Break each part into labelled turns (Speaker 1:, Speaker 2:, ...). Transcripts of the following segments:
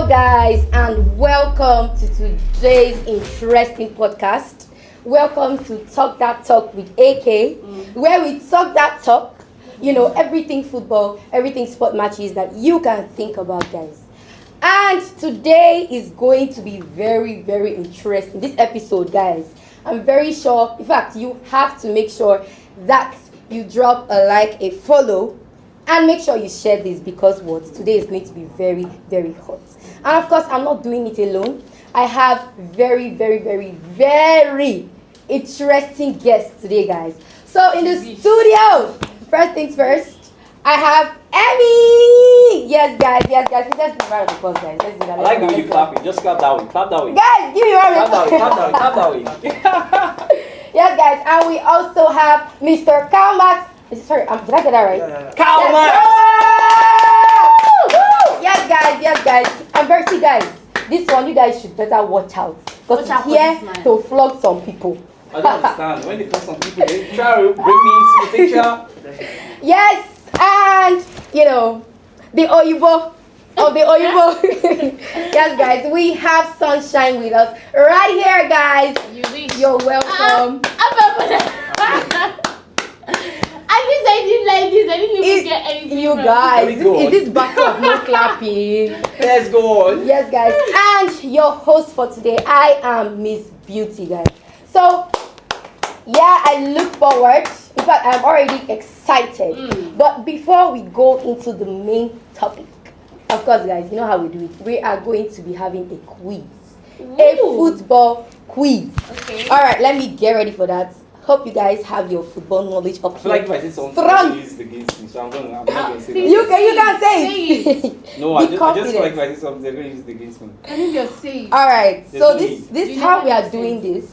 Speaker 1: guys, and welcome to today's interesting podcast. Welcome to Talk That Talk with AK, where we talk that talk, everything football, everything sport matches that you can think about, guys. And today is going to be very, very interesting. This episode, guys, I'm very sure, in fact, you have to make sure that you drop a like, a follow, and make sure you share this because today is going to be very, very hot. And of course, I'm not doing it alone. I have very, very, very, very interesting guests today, guys. So in the studio, first things first, I have Emmy. Yes, guys. Let's do a round of applause, guys. Let's do that.
Speaker 2: I like the way you clapping. Just clap that way. Clap that way.
Speaker 1: Guys, give me one minute.
Speaker 2: Clap that way.
Speaker 1: Yes, guys, and we also have Mr. 𝗴𝗺𝗳𝗳𝗲𝗿. Sorry, did I get that right?
Speaker 2: Yeah.
Speaker 1: Yes, guys. I'm very see, guys. This one, you guys should better watch out. Because he's here to flog some people.
Speaker 2: I don't understand. When they flog some people, they try to bring me into the picture.
Speaker 1: Yes, and the Oyibo of the Oyibo. Yes, guys, we have Sunshine with us right here, guys. You're welcome.
Speaker 3: I didn't like this. I didn't even get anything.
Speaker 1: You guys, is this battle of no clapping?
Speaker 2: Let's go on.
Speaker 1: Yes, guys. And your host for today, I am Miss Beauty, guys. So, yeah, I look forward. In fact, I'm already excited. But before we go into the main topic, of course, guys, you know how we do it. We are going to be having a quiz.
Speaker 3: Ooh.
Speaker 1: A football quiz.
Speaker 3: Okay.
Speaker 1: All right, let me get ready for that. Hope you guys have your football knowledge up
Speaker 2: I feel like if I say something,
Speaker 1: strong.
Speaker 2: use the against me, so I'm not going to say that.
Speaker 1: You can say it.
Speaker 2: No, I
Speaker 1: Be
Speaker 2: just feel like
Speaker 1: confident.
Speaker 2: if I say something, they're going to use the against me.
Speaker 3: I think you're safe.
Speaker 1: All right.
Speaker 2: There's
Speaker 1: So
Speaker 2: no
Speaker 1: this
Speaker 2: need.
Speaker 1: how we are doing this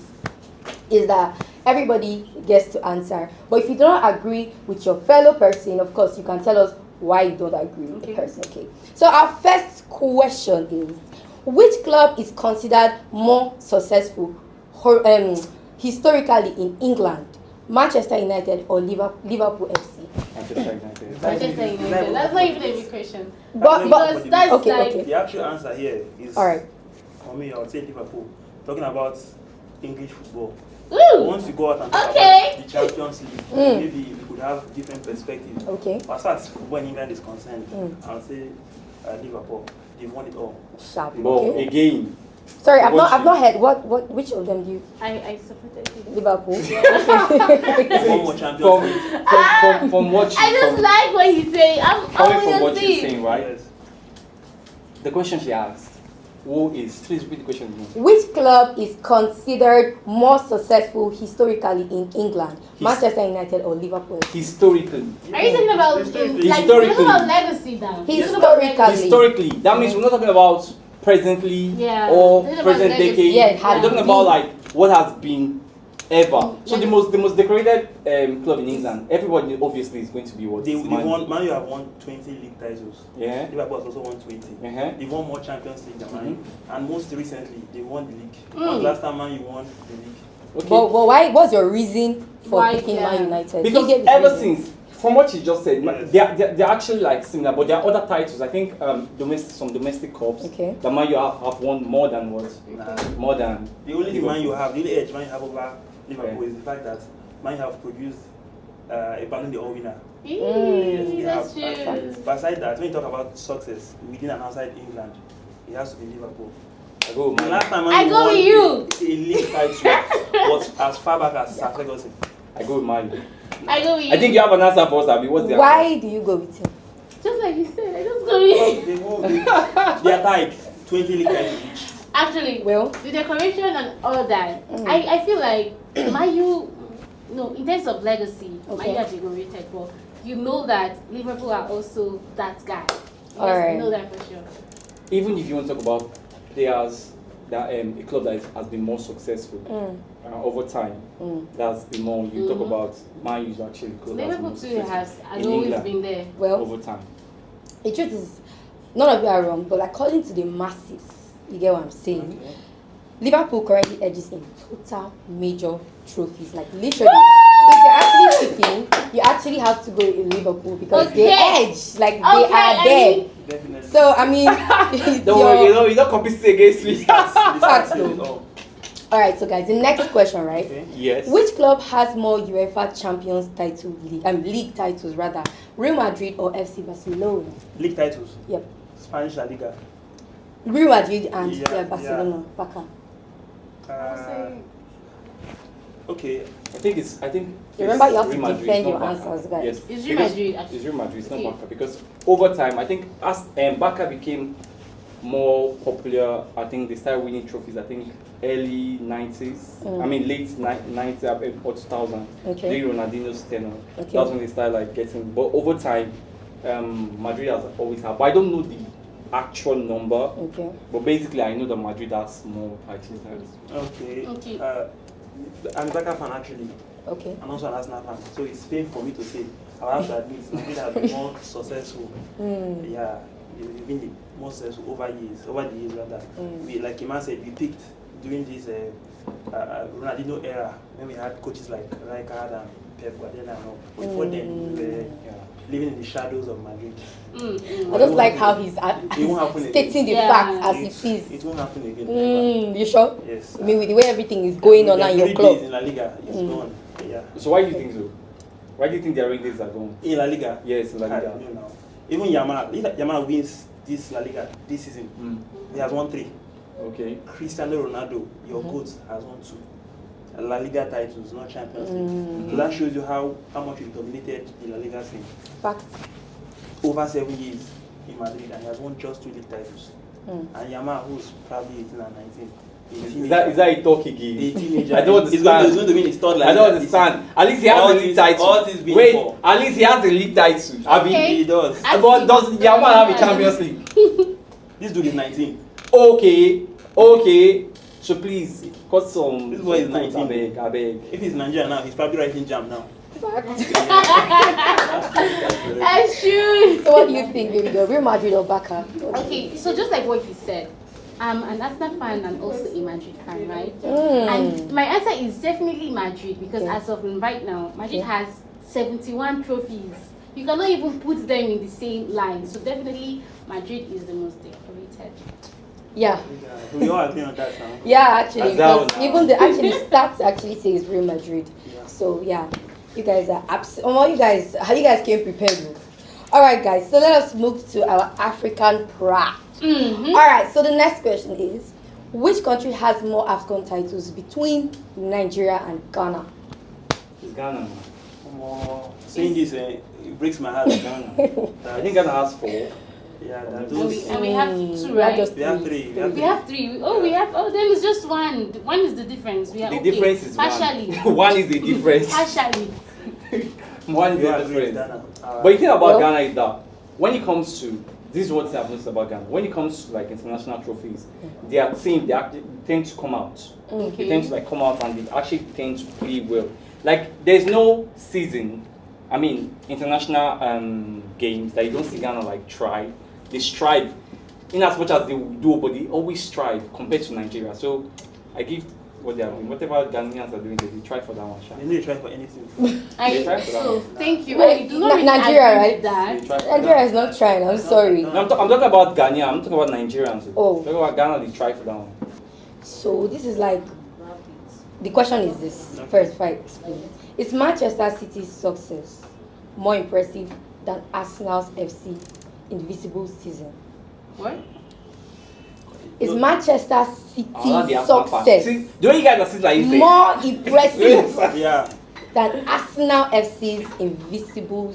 Speaker 1: is that everybody gets to answer. But if you don't agree with your fellow person, of course, you can tell us why you don't agree with the person. Okay. So our first question is: which club is considered more successful historically in England? Manchester United or Liverpool FC?
Speaker 3: Manchester United. That's not even a big question.
Speaker 1: But
Speaker 3: that's
Speaker 1: okay.
Speaker 4: The actual answer here is,
Speaker 1: All right.
Speaker 4: for me, I would say Liverpool. Talking about English football.
Speaker 3: Ooh.
Speaker 4: Once you go out and talk
Speaker 3: Okay.
Speaker 4: about the Champions League, maybe we could have different perspectives.
Speaker 1: Okay.
Speaker 4: As far as football in England is concerned, I would say Liverpool. They've won it all.
Speaker 1: Sharp.
Speaker 2: But
Speaker 1: Okay.
Speaker 2: again,
Speaker 1: Sorry, I've not heard which of them do you
Speaker 3: I supported him.
Speaker 1: Liverpool?
Speaker 4: They've won more Champions League.
Speaker 2: from watching,
Speaker 3: I just like what he's saying. I'm
Speaker 2: coming from
Speaker 3: always
Speaker 2: what she's
Speaker 3: saying.
Speaker 2: saying, right?
Speaker 4: Yes.
Speaker 2: The question she asked, please repeat the question again.
Speaker 1: Which club is considered more successful historically in England? Manchester United or Liverpool?
Speaker 2: Historically.
Speaker 3: Are you talking about
Speaker 4: Historically.
Speaker 3: like we're talking about legacy now?
Speaker 1: Historically.
Speaker 2: That means we're not talking about presently
Speaker 3: Yeah.
Speaker 2: or
Speaker 3: Talking about
Speaker 2: present
Speaker 3: legacy.
Speaker 2: decade.
Speaker 1: Yeah, it has
Speaker 2: We're talking
Speaker 1: been.
Speaker 2: about like what has been ever. So
Speaker 3: Legacy.
Speaker 2: the most decorated club in England, everybody obviously is going to be what?
Speaker 4: They
Speaker 2: Man.
Speaker 4: won. Man, you have won 20 league titles.
Speaker 2: Yeah.
Speaker 4: Liverpool has also won 20. They've won more Champions League than Man U. And most recently, they won the league. When was the last time Man U won the league?
Speaker 2: Okay.
Speaker 1: But why? What's your reason for
Speaker 3: Why,
Speaker 1: picking
Speaker 3: yeah.
Speaker 1: Man United?
Speaker 2: Because
Speaker 1: He gave his
Speaker 2: ever
Speaker 1: reason.
Speaker 2: since, from what you just said,
Speaker 4: Yes.
Speaker 2: they're actually like similar, but there are other titles. I think some domestic cups.
Speaker 1: Okay.
Speaker 2: That Man U have won more than what? More than
Speaker 4: The only thing Man
Speaker 2: Liverpool.
Speaker 4: you have, the only edge Man you have over Liverpool
Speaker 2: Okay.
Speaker 4: is the fact that Man U have produced a Ballon d'Or winner.
Speaker 3: Yes,
Speaker 4: They
Speaker 3: that's
Speaker 4: have.
Speaker 3: true.
Speaker 4: Besides that, when you talk about success within and outside England, it has to be Liverpool.
Speaker 2: I go with
Speaker 4: The
Speaker 2: Man U.
Speaker 4: last time
Speaker 3: I
Speaker 4: Man U
Speaker 3: go
Speaker 4: won
Speaker 3: with you.
Speaker 4: a league title was as far back as Sir Ferguson.
Speaker 2: I go with Man U.
Speaker 3: I go with you.
Speaker 2: I think you have an answer for us, Abby. What's the answer?
Speaker 1: Why do you go with him?
Speaker 3: Just like you said, I just go with you.
Speaker 4: They are tied 20 league titles each.
Speaker 3: Actually,
Speaker 1: Well,
Speaker 3: the decoration and all that, I feel like Mayu, no, in terms of legacy,
Speaker 1: Okay.
Speaker 3: Mayu are decorated, but you know that Liverpool are also that guy.
Speaker 1: All right.
Speaker 3: You know that for sure.
Speaker 2: Even if you want to talk about players that a club that has been more successful over time, that's the more you talk about. Man U is actually a club that's
Speaker 3: Liverpool
Speaker 2: more
Speaker 3: too
Speaker 2: successful
Speaker 3: has
Speaker 2: in
Speaker 3: always
Speaker 2: England
Speaker 3: been there.
Speaker 1: well,
Speaker 2: over time.
Speaker 1: the truth is, none of you are wrong. But according to the masses, you get what I'm saying.
Speaker 2: Okay.
Speaker 1: Liverpool currently edges in total major trophies. Like literally, if you're actually picking, you actually have to go in Liverpool because they
Speaker 3: Okay.
Speaker 1: edge. Like they
Speaker 3: Okay,
Speaker 1: are
Speaker 3: I
Speaker 1: there.
Speaker 3: mean,
Speaker 4: Definitely.
Speaker 1: So I mean,
Speaker 2: Don't worry, you're not competing against me.
Speaker 1: Facts though. All right, so guys, the next question, right?
Speaker 4: Okay.
Speaker 2: Yes.
Speaker 1: Which club has more UEFA Champions title league titles rather, Real Madrid or FC Barcelona?
Speaker 4: League titles.
Speaker 1: Yep.
Speaker 4: Spanish La Liga.
Speaker 1: Real Madrid and
Speaker 4: Yeah,
Speaker 1: Barcelona. Baka.
Speaker 4: Okay.
Speaker 2: I think.
Speaker 1: Remember, you have
Speaker 2: Real
Speaker 1: to
Speaker 2: Madrid,
Speaker 1: defend
Speaker 2: it's
Speaker 1: your
Speaker 2: not Barca.
Speaker 1: answers, guys.
Speaker 2: Yes.
Speaker 3: It's Real
Speaker 2: because
Speaker 3: Madrid, actually.
Speaker 2: It's Real Madrid, it's
Speaker 3: Okay.
Speaker 2: not Barca. Because over time, I think as Barca became more popular, I think they started winning trophies. I think early 90s. I mean late 90s or 2000.
Speaker 1: Okay.
Speaker 2: During Ronaldinho's tenure,
Speaker 1: Okay.
Speaker 2: that's when they started like getting. But over time, Madrid has always had. But I don't know the actual number.
Speaker 1: Okay.
Speaker 2: But basically, I know that Madrid has more titles.
Speaker 4: Okay.
Speaker 3: Okay.
Speaker 4: I'm a Barca fan actually.
Speaker 1: Okay.
Speaker 4: I'm also an Arsenal fan, so it's painful for me to say. I have to admit, Madrid has been more successful. Yeah, they've been the most successful over the years rather. We, like Iman said, we picked during this Ronaldinho era when we had coaches like Rijkaard and Pep Guardiola and all. Before then, we were living in the shadows of Madrid.
Speaker 1: I just like how he's stating the facts as it is.
Speaker 4: It won't happen again.
Speaker 1: You sure?
Speaker 4: Yes.
Speaker 1: I mean, with the way everything is going on now in your club.
Speaker 4: In La Liga, it's gone. Yeah.
Speaker 2: So why do you think so? Why do you think their ratings are going?
Speaker 4: In La Liga?
Speaker 2: Yes, in La Liga.
Speaker 4: I don't know. Even if Yamal wins this La Liga this season, he has won 3.
Speaker 2: Okay.
Speaker 4: Cristiano Ronaldo, your GOAT, has won 2. La Liga titles, not Champions League. So that shows you how much he dominated the La Liga scene.
Speaker 1: Fact.
Speaker 4: Over 7 years in Madrid, and he has won just 2 league titles. And Yamal, who's probably 18 and 19.
Speaker 2: Is that a talk again?
Speaker 4: A teenager.
Speaker 2: I don't understand.
Speaker 4: He's going to win his third La
Speaker 2: I
Speaker 4: Liga.
Speaker 2: don't understand. At least he has a league title. Wait, at least he has a league title. I mean,
Speaker 3: Okay.
Speaker 4: He does.
Speaker 2: but does Yamal have a Champions League?
Speaker 4: This dude is 19.
Speaker 2: Okay. So please, cut some.
Speaker 4: This boy is 19.
Speaker 2: I beg.
Speaker 4: If he's Nigerian now, he's probably writing jam now.
Speaker 3: That's true.
Speaker 1: So what do you think, baby girl? Real Madrid or Barca?
Speaker 3: Okay, so just like what he said, I'm an Arsenal fan and also a Madrid fan, right? And my answer is definitely Madrid because as of right now, Madrid has 71 trophies. You cannot even put them in the same line. So definitely Madrid is the most decorated.
Speaker 1: Yeah.
Speaker 4: We all agree on that now.
Speaker 1: Yeah, actually, because
Speaker 2: Azal.
Speaker 1: even the stats actually says Real Madrid. So yeah, you guys are how you guys came prepared. All right, guys. So let us move to our African pride. All right. So the next question is, which country has more AFCON titles between Nigeria and Ghana?
Speaker 2: It's Ghana, man.
Speaker 4: Saying this, it breaks my heart. Ghana.
Speaker 2: I think Ghana has 4.
Speaker 4: Yeah,
Speaker 3: And we have 2, right?
Speaker 4: We have 3.
Speaker 3: We have 3. Then it's just 1. 1 is the difference. We are
Speaker 2: The difference is
Speaker 3: partially.
Speaker 2: 1 is the difference.
Speaker 3: Partially.
Speaker 2: 1 is the difference. But the thing about Ghana is that when it comes to this is what I've noticed about Ghana. When it comes to like international trophies, their team they actually tend to come out. They tend to come out and they actually tend to play well. Like there's no season, I mean international games that you don't see Ghana try. They strive in as much as they do, but they always strive compared to Nigeria. So I give what they are doing. Whatever Ghanaians are doing, they try for that one.
Speaker 4: They need to try for anything.
Speaker 3: Thank you.
Speaker 1: Wait,
Speaker 3: I do not really
Speaker 1: Nigeria,
Speaker 3: agree
Speaker 1: right?
Speaker 3: with that.
Speaker 1: Nigeria is not trying. I'm sorry.
Speaker 2: No, I'm talking about Ghana. I'm talking about Nigerians.
Speaker 1: Oh.
Speaker 2: I'm talking about Ghana. They try for that one.
Speaker 1: So this is the question is this. First, if I explain, is Manchester City's success more impressive than Arsenal's FC invisible season?
Speaker 3: What?
Speaker 1: Is Manchester City's success
Speaker 2: See, the way you guys are sitting like you say.
Speaker 1: more impressive
Speaker 4: Yeah.
Speaker 1: than Arsenal FC's invisible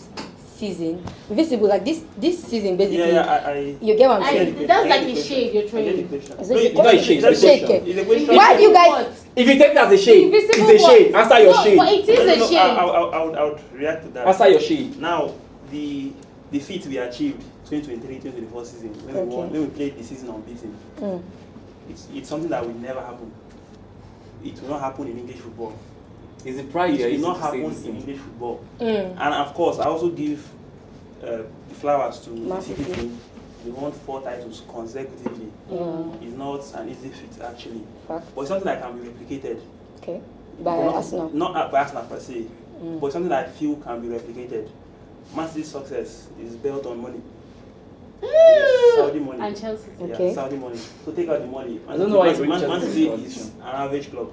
Speaker 1: season? Invisible, like this season basically.
Speaker 4: I
Speaker 1: You get what I'm saying?
Speaker 3: That's like a shade you're
Speaker 4: get the
Speaker 3: trying.
Speaker 4: question.
Speaker 1: Is it-
Speaker 2: It's not a shade, it's a
Speaker 1: shade.
Speaker 2: question.
Speaker 4: It's a question.
Speaker 1: Why do you guys?
Speaker 2: If you take it as a shade,
Speaker 3: Invisible
Speaker 2: it's a shade.
Speaker 3: what?
Speaker 2: Answer your
Speaker 3: No,
Speaker 2: shade.
Speaker 3: but it is a shade.
Speaker 4: I would react to that.
Speaker 2: Answer your shade.
Speaker 4: Now, the feat we achieved 2023-2024 season when we played the season unbeaten, it's something that will never happen. It will not happen in English football.
Speaker 2: Is it pride?
Speaker 4: It will not happen in English football. And of course, I also give the flowers to the City team. They won 4 titles consecutively. It's not an easy feat actually, but it's something that can be replicated.
Speaker 1: Okay, by Arsenal.
Speaker 4: Not by Arsenal per se, but something that I feel can be replicated. Man City's success is built on money. Yes, Saudi money.
Speaker 3: And Chelsea.
Speaker 1: Okay.
Speaker 4: Yeah, Saudi money. So take out the money.
Speaker 2: I don't know why you
Speaker 4: Man City is an average club.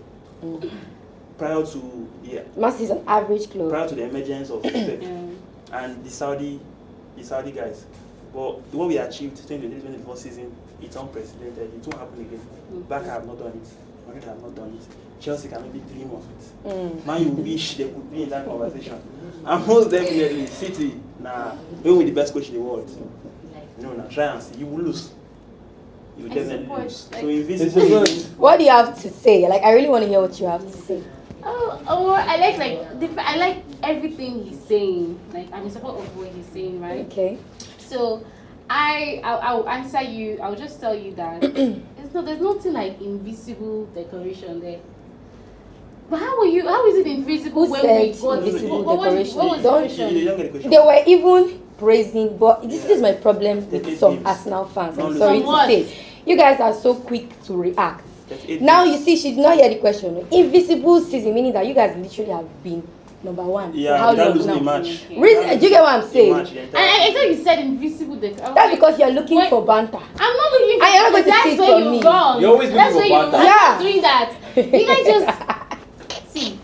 Speaker 4: Prior to
Speaker 1: Man City is an average club.
Speaker 4: prior to the emergence of Pep and the Saudi guys. But what we achieved 2024 season, it's unprecedented. It won't happen again. Barca have not done it. Madrid have not done it. Chelsea can maybe dream of it. Man, you wish they could be in that conversation. And most definitely, City, even with the best coach in the world, try and see. You will lose. You will definitely lose. So invisible.
Speaker 1: What do you have to say? Like, I really want to hear what you have to say.
Speaker 3: I like everything he's saying. Like, I'm in support of what he's saying, right?
Speaker 1: Okay.
Speaker 3: So I'll answer you. I'll just tell you that there's nothing like invisible decoration there. But how is it invisible
Speaker 1: Who
Speaker 3: when
Speaker 1: said
Speaker 3: we got
Speaker 1: invisible
Speaker 3: what was
Speaker 1: decoration?
Speaker 3: the question?
Speaker 4: You don't get the question.
Speaker 1: They were even praising, but this is my problem with some
Speaker 4: games.
Speaker 1: Arsenal fans. I'm
Speaker 4: No,
Speaker 1: sorry
Speaker 3: What?
Speaker 1: to say. You guys are so quick to react.
Speaker 4: That's 8
Speaker 1: Now
Speaker 4: games.
Speaker 1: you see, she did not hear the question. Invisible season, meaning that you guys literally have been number one.
Speaker 4: Yeah,
Speaker 1: for how
Speaker 4: without
Speaker 1: long
Speaker 4: losing
Speaker 1: now?
Speaker 4: the match.
Speaker 1: Reason, do you get what I'm saying?
Speaker 3: I thought you said invisible decoration.
Speaker 1: That's because you're looking
Speaker 3: Wait.
Speaker 1: for banter.
Speaker 3: I'm not looking for
Speaker 1: And you're not going to
Speaker 3: that's
Speaker 1: see it
Speaker 3: where
Speaker 1: from
Speaker 3: you're
Speaker 1: me.
Speaker 3: wrong.
Speaker 2: You're always looking
Speaker 3: That's
Speaker 2: for
Speaker 3: where
Speaker 2: banter.
Speaker 3: I'm
Speaker 1: Yeah.
Speaker 3: not doing that. You guys just see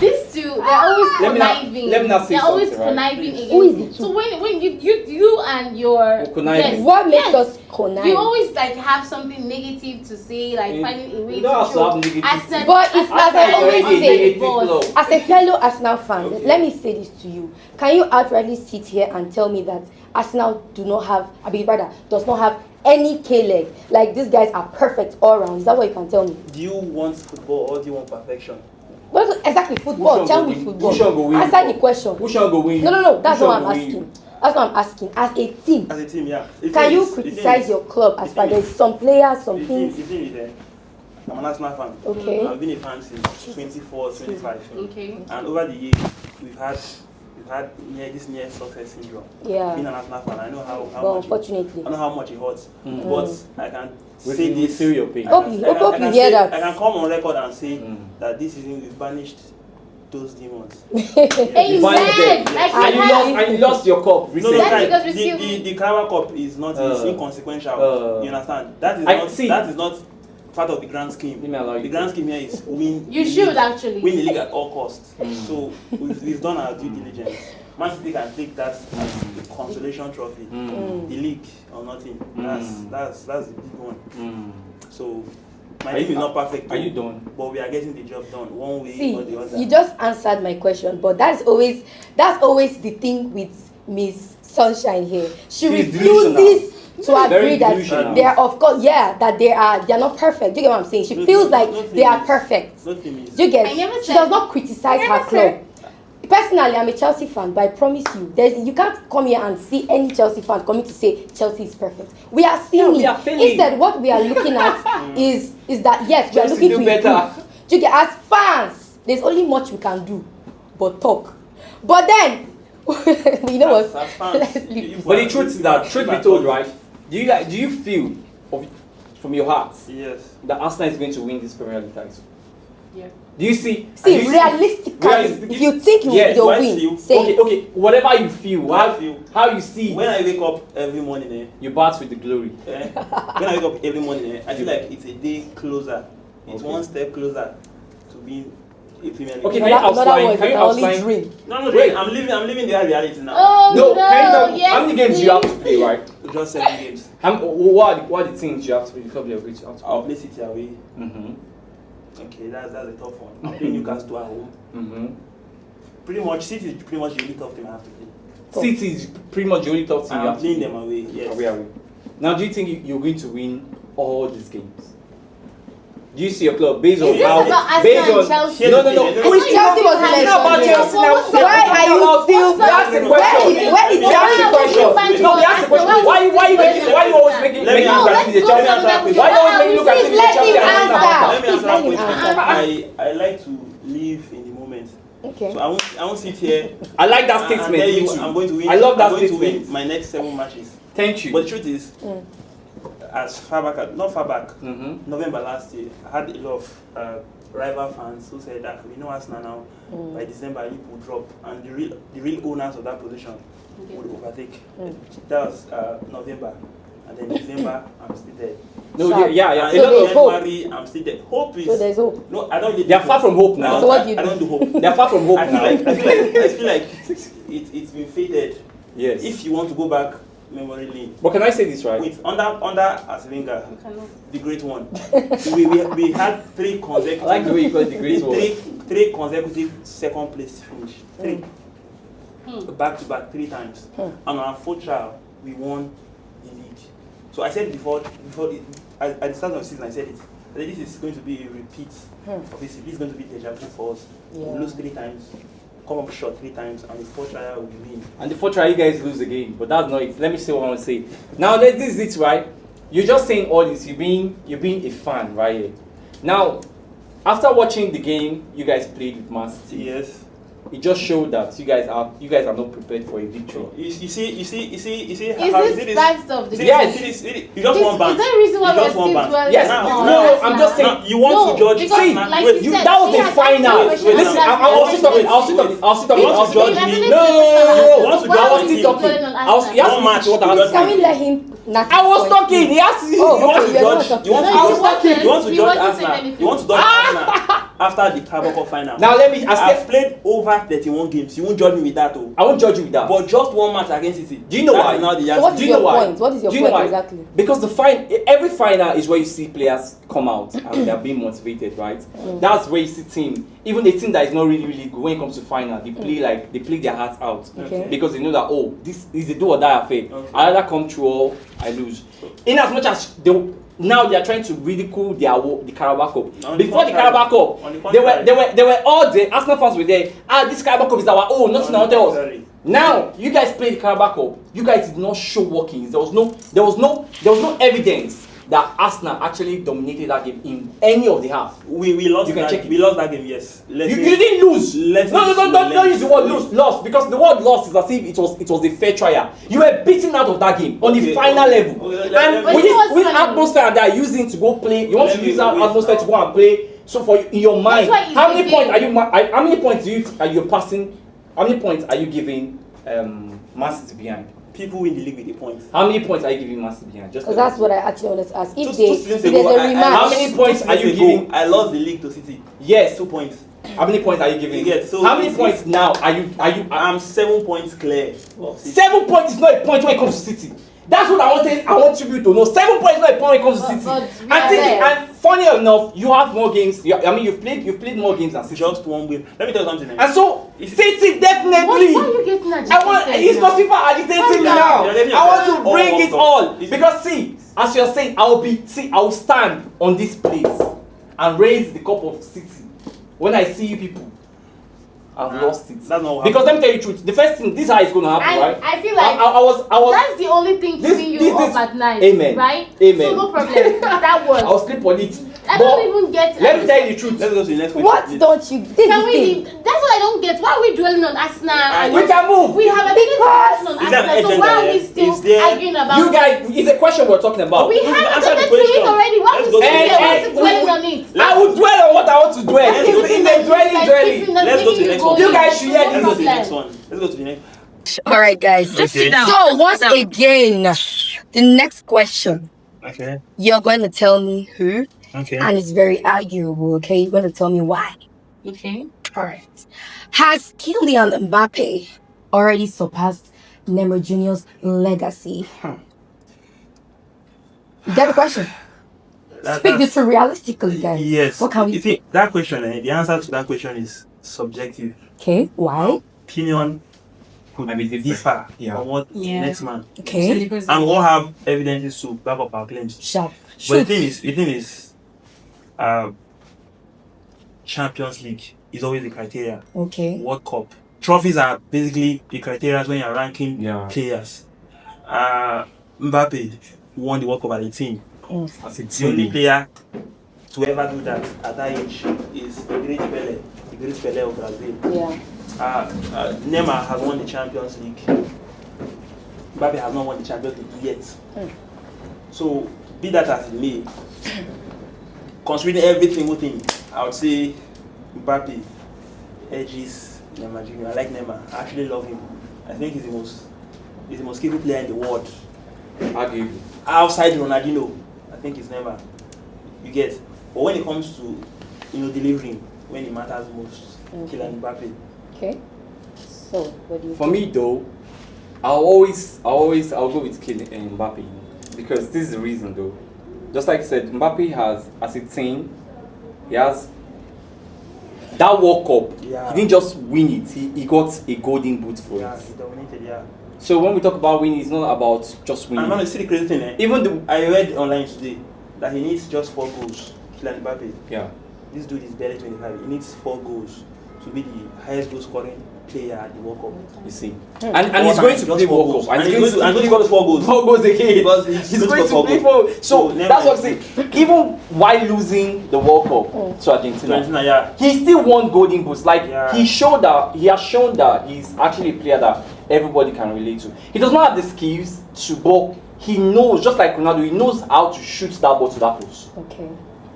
Speaker 3: these two. They're always conniving.
Speaker 2: let me not say
Speaker 3: They're always
Speaker 2: something, right?
Speaker 3: conniving against.
Speaker 1: Who is the two?
Speaker 3: So when you and your
Speaker 2: Conniving.
Speaker 1: What makes
Speaker 3: yes,
Speaker 1: us connive?
Speaker 3: you always like have something negative to say, like finding a way
Speaker 2: You
Speaker 3: to
Speaker 2: don't have to
Speaker 3: show.
Speaker 2: have negative
Speaker 3: As
Speaker 2: things.
Speaker 1: But it's as I always
Speaker 2: Already
Speaker 1: say,
Speaker 2: negative flow.
Speaker 1: as a fellow Arsenal fan,
Speaker 2: Okay.
Speaker 1: let me say this to you. Can you outrightly sit here and tell me that Arsenal does not have any K-leg? Like, these guys are perfect all round. Is that what you can tell me?
Speaker 4: Do you want football or do you want perfection?
Speaker 1: What exactly football?
Speaker 2: Who shall
Speaker 1: Tell
Speaker 2: go
Speaker 1: me
Speaker 2: win?
Speaker 1: football.
Speaker 2: Who shall go win?
Speaker 1: Answer the question.
Speaker 2: Who shall go win?
Speaker 1: No. That's
Speaker 2: Who
Speaker 1: what
Speaker 2: shall
Speaker 1: I'm
Speaker 2: go win?
Speaker 1: asking. That's what I'm asking. As a team,
Speaker 4: As a team, yeah.
Speaker 1: can you criticize your club as far as some players, some things?
Speaker 4: The thing is there. I'm an Arsenal fan.
Speaker 1: Okay.
Speaker 4: I've been a fan since 24, 25.
Speaker 3: Okay.
Speaker 4: And over the years, we've had this near success syndrome.
Speaker 1: Yeah.
Speaker 4: Being an Arsenal fan, I know how
Speaker 1: But
Speaker 4: much
Speaker 1: unfortunately,
Speaker 4: I know how much it hurts. But I can say
Speaker 2: We
Speaker 4: this.
Speaker 2: feel your pain.
Speaker 1: Hope you hear that.
Speaker 4: I can come on record and say that this season we've banished those demons.
Speaker 3: Amen. Like
Speaker 2: And you lost your cup recently.
Speaker 3: That's because we still-
Speaker 4: the Kārabao Cup is not it's inconsequential. You understand? That is not part of the grand scheme.
Speaker 2: Let me allow you
Speaker 4: The
Speaker 2: to.
Speaker 4: grand scheme here is win.
Speaker 3: You
Speaker 4: the
Speaker 3: should
Speaker 4: league.
Speaker 3: actually.
Speaker 4: Win the league at all costs. So we've done our due diligence. Man City can take that as a consolation trophy. The league or nothing. That's the big one. So my team is not perfect.
Speaker 2: Are you done?
Speaker 4: But we are getting the job done one way
Speaker 1: see,
Speaker 4: or the other.
Speaker 1: you just answered my question, but that's always the thing with Miss Sunshine here. She
Speaker 2: She's
Speaker 1: refuses to
Speaker 2: Very
Speaker 1: agree that
Speaker 2: delusional.
Speaker 1: they are, of course, that they're not perfect. Do you get what I'm saying? She feels like they are perfect.
Speaker 4: Nothing is.
Speaker 1: Do you get?
Speaker 3: I never
Speaker 1: She
Speaker 3: said-
Speaker 1: does not criticize
Speaker 3: I
Speaker 1: her
Speaker 3: never
Speaker 1: club.
Speaker 3: said-
Speaker 1: Personally, I'm a Chelsea fan, but I promise you, you can't come here and see any Chelsea fan coming to say Chelsea is perfect. We are seeing
Speaker 2: we
Speaker 1: it.
Speaker 2: are failing.
Speaker 1: Instead, what we are looking at is that yes, we are
Speaker 2: Chelsea
Speaker 1: looking
Speaker 2: do
Speaker 1: to
Speaker 2: better.
Speaker 1: improve. Do you get? As fans, there's only much we can do, but talk. But then, you know what?
Speaker 4: As fans,
Speaker 1: Let's leave.
Speaker 2: But the truth is that, truth be told, right? Do you feel from your heart
Speaker 4: Yes.
Speaker 2: that Arsenal is going to win this Premier League title?
Speaker 3: Yeah.
Speaker 2: Do you see?
Speaker 1: See,
Speaker 2: do you
Speaker 1: realistically, if you think
Speaker 4: Yes,
Speaker 1: you'll
Speaker 4: why
Speaker 1: win,
Speaker 4: still?
Speaker 1: say it.
Speaker 2: Okay. Whatever you feel,
Speaker 4: What I feel.
Speaker 2: how you see it,
Speaker 4: When I wake up every morning,
Speaker 2: you bask with the glory.
Speaker 4: when I wake up every morning, I feel like it's a day closer. It's
Speaker 2: Okay.
Speaker 4: one step closer to being a Premier League.
Speaker 2: Okay,
Speaker 1: In
Speaker 2: can you
Speaker 1: other
Speaker 2: outline?
Speaker 1: words,
Speaker 2: Can
Speaker 1: you
Speaker 2: you
Speaker 1: can only
Speaker 2: outline?
Speaker 1: dream.
Speaker 4: No,
Speaker 2: Wait.
Speaker 4: I'm living the reality now.
Speaker 3: Oh
Speaker 2: No, can you tell me
Speaker 3: yes,
Speaker 2: how many games you have to play, right?
Speaker 4: Just 7 games.
Speaker 2: What are the things you have to play? The club you have to play?
Speaker 4: I'll play City away.
Speaker 2: Mm-hmm.
Speaker 4: Okay, that's a tough one. I'll play Newcastle at home.
Speaker 2: Mm-hmm.
Speaker 4: Pretty much, City is pretty much the only tough team I have to play.
Speaker 2: City is pretty much the only top team you
Speaker 4: I'm
Speaker 2: have to
Speaker 4: playing
Speaker 2: play.
Speaker 4: them away. Yes.
Speaker 2: Away. Now, do you think you're going to win all these games? Do you see your club based on
Speaker 3: Is this
Speaker 2: how?
Speaker 3: about Arsenal
Speaker 2: Based
Speaker 3: and
Speaker 2: on
Speaker 3: Chelsea?
Speaker 2: no.
Speaker 4: I
Speaker 2: Which
Speaker 1: Chelsea was
Speaker 3: It's
Speaker 1: mentioned
Speaker 2: not about
Speaker 1: here.
Speaker 2: Chelsea now.
Speaker 1: Why are you still?
Speaker 2: That's the question.
Speaker 1: Where is
Speaker 2: That's the
Speaker 1: Chelsea
Speaker 2: question.
Speaker 1: question?
Speaker 2: No, that's the question. Why you always making
Speaker 4: Let me
Speaker 2: you
Speaker 4: answer.
Speaker 2: look at the
Speaker 3: let's
Speaker 2: Chelsea?
Speaker 3: go to the
Speaker 2: Why you always making you look at
Speaker 1: Please
Speaker 2: the
Speaker 1: let
Speaker 2: Chelsea?
Speaker 1: him
Speaker 2: and
Speaker 1: answer.
Speaker 2: Arsenal?
Speaker 4: Let me answer
Speaker 1: Let
Speaker 4: that
Speaker 1: him
Speaker 4: question. I like to live in the moment.
Speaker 1: Okay.
Speaker 4: So I won't sit here.
Speaker 2: I like that
Speaker 4: and
Speaker 2: statement.
Speaker 4: tell
Speaker 2: Me
Speaker 4: you
Speaker 2: too.
Speaker 4: I'm going to win.
Speaker 2: I love that
Speaker 4: I'm going to
Speaker 2: statement.
Speaker 4: win my next 7 matches.
Speaker 2: Thank you.
Speaker 4: But the truth is, as far back, not far back,
Speaker 2: Mm-hmm.
Speaker 4: November last year, I had a lot of rival fans who said that we know Arsenal now. By December, you will drop, and the real owners of that position would overtake. That was November. And then December, I'm still there.
Speaker 2: No, yeah.
Speaker 1: So there's hope.
Speaker 4: January, I'm still there. Hope is.
Speaker 1: So there's hope.
Speaker 4: No, I don't really.
Speaker 2: They are far from hope now.
Speaker 1: So what do you
Speaker 4: I don't do hope.
Speaker 2: They are far from hope
Speaker 4: I
Speaker 2: now.
Speaker 4: feel like it's been fated.
Speaker 2: Yes.
Speaker 4: If you want to go back memory lane.
Speaker 2: But can I say this right?
Speaker 4: Wait, under Asvinga, the great one. we had 3 consecutive.
Speaker 2: I like the way you call it the great one.
Speaker 4: Three consecutive second place finish. 3. Back to back 3 times. And on our 4th trial, we won the league. So I said before at the start of the season, I said this is going to be a repeat of this. This is going to be deja vu for us.
Speaker 1: Yeah.
Speaker 4: We lose 3 times, come up short 3 times, and the 4th trial we win.
Speaker 2: And the 4th trial, you guys lose again. But that's not it. Let me say what I want to say. Now, this is it, right? You're just saying all this. You're being a fan, right here. Now, after watching the game you guys played with Man City,
Speaker 4: Yes.
Speaker 2: it just showed that you guys are not prepared for a victory.
Speaker 4: You see
Speaker 3: Is
Speaker 4: how
Speaker 3: this bad stuff?
Speaker 2: Yes.
Speaker 4: You just want back.
Speaker 3: Is there a reason why
Speaker 4: You
Speaker 3: we're
Speaker 4: just want
Speaker 3: still
Speaker 4: back.
Speaker 3: dwelling
Speaker 2: Yes,
Speaker 3: on
Speaker 2: no,
Speaker 3: Arsenal?
Speaker 2: I'm just saying.
Speaker 4: Now, you want to judge
Speaker 3: because,
Speaker 4: Arsenal.
Speaker 3: like
Speaker 4: Wait,
Speaker 3: you said,
Speaker 2: that was
Speaker 3: he
Speaker 2: the
Speaker 3: has
Speaker 2: final.
Speaker 3: asked you
Speaker 2: Listen,
Speaker 3: questions.
Speaker 2: I was still talking. I was still talking.
Speaker 4: You want to judge me?
Speaker 2: No.
Speaker 3: You
Speaker 4: want to
Speaker 3: Why
Speaker 4: judge
Speaker 3: are we
Speaker 4: me?
Speaker 3: still dwelling on Arsenal?
Speaker 2: He asked
Speaker 4: One
Speaker 2: me
Speaker 4: match
Speaker 2: what I
Speaker 4: to
Speaker 2: was
Speaker 4: judge
Speaker 1: Can
Speaker 2: saying.
Speaker 1: we let him knock
Speaker 2: I was
Speaker 1: his
Speaker 2: talking. He asked me.
Speaker 1: Oh,
Speaker 4: You want to
Speaker 1: okay, you're not
Speaker 4: judge?
Speaker 1: talking.
Speaker 4: You want to
Speaker 3: No, he
Speaker 4: judge?
Speaker 3: wasn't.
Speaker 4: You want to
Speaker 3: He
Speaker 4: judge
Speaker 3: wasn't saying
Speaker 4: Arsenal?
Speaker 3: anything.
Speaker 4: You want to judge Arsenal after the Carabao final?
Speaker 2: Now let me.
Speaker 4: I've played over 31 games. You won't judge me with that, though.
Speaker 2: I won't judge you with that.
Speaker 4: But just 1 match against City.
Speaker 2: Do you know
Speaker 4: That
Speaker 2: why?
Speaker 4: is now the
Speaker 1: So what
Speaker 4: answer.
Speaker 1: is
Speaker 2: Do you know
Speaker 1: your
Speaker 2: why?
Speaker 1: point? What is your
Speaker 2: Do you know
Speaker 1: point
Speaker 2: why?
Speaker 1: exactly?
Speaker 2: Because every final is where you see players come out and they're being motivated, right? That's where you see team, even a team that is not really good when it comes to final, they play their hearts out
Speaker 1: Okay.
Speaker 2: because they know that this is a do or die affair.
Speaker 4: Okay.
Speaker 2: I either come through or I lose. In as much as now they are trying to ridicule the Carabao Cup.
Speaker 4: On the
Speaker 2: Before the
Speaker 4: contrary.
Speaker 2: Carabao Cup,
Speaker 4: On the
Speaker 2: they
Speaker 4: contrary.
Speaker 2: were all the Arsenal fans were there. This Carabao Cup is our own, nothing
Speaker 4: On the
Speaker 2: else.
Speaker 4: contrary.
Speaker 2: Now you guys played the Carabao Cup. You guys did not show workings. There was no evidence that Arsenal actually dominated that game in any of the half.
Speaker 4: We lost
Speaker 2: You can
Speaker 4: that.
Speaker 2: check it.
Speaker 4: We lost that game. Yes.
Speaker 2: You didn't lose. Don't use the word
Speaker 4: Lose.
Speaker 2: lost because the word lost is as if it was a fair trial. You were beaten out of that game on the
Speaker 4: Okay,
Speaker 2: final
Speaker 4: okay.
Speaker 2: level.
Speaker 4: Okay,
Speaker 2: And
Speaker 3: But
Speaker 2: with
Speaker 3: you know what's
Speaker 2: this
Speaker 3: funny?
Speaker 2: atmosphere that are using to go play, you want
Speaker 4: Let
Speaker 2: to
Speaker 4: me
Speaker 2: use that
Speaker 4: wait
Speaker 2: atmosphere
Speaker 4: now.
Speaker 2: to go and play. So for in your mind,
Speaker 3: why it's
Speaker 2: how
Speaker 3: a
Speaker 2: many
Speaker 3: game.
Speaker 2: points are you are you passing? How many points are you giving Man City behind?
Speaker 4: People win the league with a point.
Speaker 2: How many points are you giving Man City behind? Just
Speaker 1: Because that's what I actually wanted to ask. If
Speaker 4: Two
Speaker 1: there's
Speaker 4: seasons
Speaker 1: a
Speaker 4: ago,
Speaker 1: rematch,
Speaker 2: How many points are you giving?
Speaker 4: I lost the league to City.
Speaker 2: Yes.
Speaker 4: 2 points.
Speaker 2: How many points are you giving?
Speaker 4: Yes, so
Speaker 2: how many
Speaker 4: it's-
Speaker 2: points now are you?
Speaker 4: I'm 7 points clear of City.
Speaker 2: 7 points is not a point when it comes to City. That's what I want you to know. 7 points is not a point when it comes to City. And funny enough, you have more games. You've played more games than City.
Speaker 4: Just 1 game. Let me tell you something.
Speaker 2: And so City
Speaker 3: Why
Speaker 2: definitely.
Speaker 3: are you getting agitated?
Speaker 2: It's not people agitating me now. I want to bring it all because see, as you're saying, I will stand on this place and raise the cup of City when I see you people. I've lost it.
Speaker 4: That's not what
Speaker 2: Because let
Speaker 4: happened.
Speaker 2: me tell you the truth. The first thing, this is how it's going to happen, right?
Speaker 3: I feel like
Speaker 2: I was.
Speaker 3: that's the only thing keeping you up at night.
Speaker 2: Amen.
Speaker 3: Right?
Speaker 2: Amen.
Speaker 3: So no problem. That works.
Speaker 2: I'll sleep on it.
Speaker 3: I
Speaker 2: But
Speaker 3: don't even get.
Speaker 2: let me tell you the truth.
Speaker 4: Let's go to the next question.
Speaker 1: what
Speaker 4: please.
Speaker 1: don't you? This
Speaker 3: Can
Speaker 1: is
Speaker 3: we?
Speaker 1: the thing.
Speaker 3: That's what I don't get. Why are we dwelling on Arsenal? And
Speaker 2: We can move.
Speaker 3: We have a big discussion on
Speaker 4: Is that
Speaker 3: Arsenal. So
Speaker 4: agenda
Speaker 3: why are we
Speaker 4: there?
Speaker 3: still
Speaker 4: Is there-
Speaker 3: arguing about?
Speaker 2: You guys, it's a question we're talking about.
Speaker 3: We
Speaker 4: You
Speaker 3: have
Speaker 4: answer the
Speaker 3: attended to it
Speaker 4: question.
Speaker 3: already. Why are we
Speaker 4: Let's go
Speaker 3: still
Speaker 4: to
Speaker 3: here?
Speaker 4: the
Speaker 3: Why
Speaker 4: next
Speaker 3: are we dwelling on it?
Speaker 2: I will dwell on what I want to dwell.
Speaker 3: That's
Speaker 2: It's
Speaker 3: keeping
Speaker 2: a
Speaker 3: us-
Speaker 2: dwelling.
Speaker 3: that's keeping us
Speaker 4: Let's go to the
Speaker 3: making
Speaker 4: next
Speaker 3: you
Speaker 4: one.
Speaker 3: go
Speaker 2: You guys
Speaker 3: in.
Speaker 2: should hear
Speaker 3: No
Speaker 4: Let's go to the
Speaker 3: problem.
Speaker 4: next one. Let's go to the next.
Speaker 1: All right, guys.
Speaker 4: Okay.
Speaker 1: So once again, the next question,
Speaker 4: Okay.
Speaker 1: you're going to tell me who,
Speaker 4: Okay.
Speaker 1: and it's very arguable. Okay, you're going to tell me why.
Speaker 3: Okay.
Speaker 1: All right. Has Kylian Mbappe already surpassed Neymar Jr.'s legacy? You get the question? Speak this for realistically, guys.
Speaker 4: Yes.
Speaker 1: What can we
Speaker 4: You see, that question, the answer to that question is subjective.
Speaker 1: Okay, why?
Speaker 4: Opinion could
Speaker 2: Might be different.
Speaker 4: differ
Speaker 2: Yeah.
Speaker 4: from what
Speaker 3: Yeah.
Speaker 4: next man.
Speaker 1: Okay.
Speaker 4: And we all have evidences to back up our claims.
Speaker 1: Sharp.
Speaker 4: But the thing is, Champions League is always the criteria.
Speaker 1: Okay.
Speaker 4: World Cup trophies are basically the criteria when you're ranking players. Mbappe won the World Cup at 18.
Speaker 2: As a
Speaker 4: The only
Speaker 2: team.
Speaker 4: player to ever do that at that age is the great Pt∑ʕ of Brazil.
Speaker 1: Yeah.
Speaker 4: Neymar has won the Champions League. Mbappe has not won the Champions League yet. So, be that as it may, considering every single thing, I would say Mbappe edges Neymar Jr. I like Neymar. I actually love him. I think he's the most is the most skillful player in the world.
Speaker 2: Arguably.
Speaker 4: Outside Ronaldinho, I think it's never. You get. But when it comes to delivering, when it matters most, Kylian Mbappe.
Speaker 1: Okay. So what do you?
Speaker 2: For me though, I'll go with Kylian Mbappe because this is the reason though. Just like I said, Mbappe has, as a team, he has that World Cup.
Speaker 4: Yeah.
Speaker 2: He didn't just win it; he got a golden boot for
Speaker 4: Yeah,
Speaker 2: it.
Speaker 4: he dominated. Yeah.
Speaker 2: So when we talk about winning, it's not about just winning.
Speaker 4: And man, see the crazy thing. I read online today that he needs just 4 goals. Kylian Mbappe.
Speaker 2: Yeah.
Speaker 4: This dude is barely 25. He needs 4 goals to be the highest goal scoring player at the World Cup.
Speaker 2: You see, and he's going to play World Cup,
Speaker 4: and he's going to score those 4 goals.
Speaker 2: 4 goals again.
Speaker 4: Because
Speaker 2: He's going to play 4. So that's what I'm saying. Even while losing the World Cup to Argentina,
Speaker 4: Yeah.
Speaker 2: he still won golden boots. Like
Speaker 4: Yeah.
Speaker 2: he has shown that he's actually a player that everybody can relate to. He does not have the skills to, but he knows, just like Ronaldo, he knows how to shoot that ball to that post.
Speaker 1: Okay.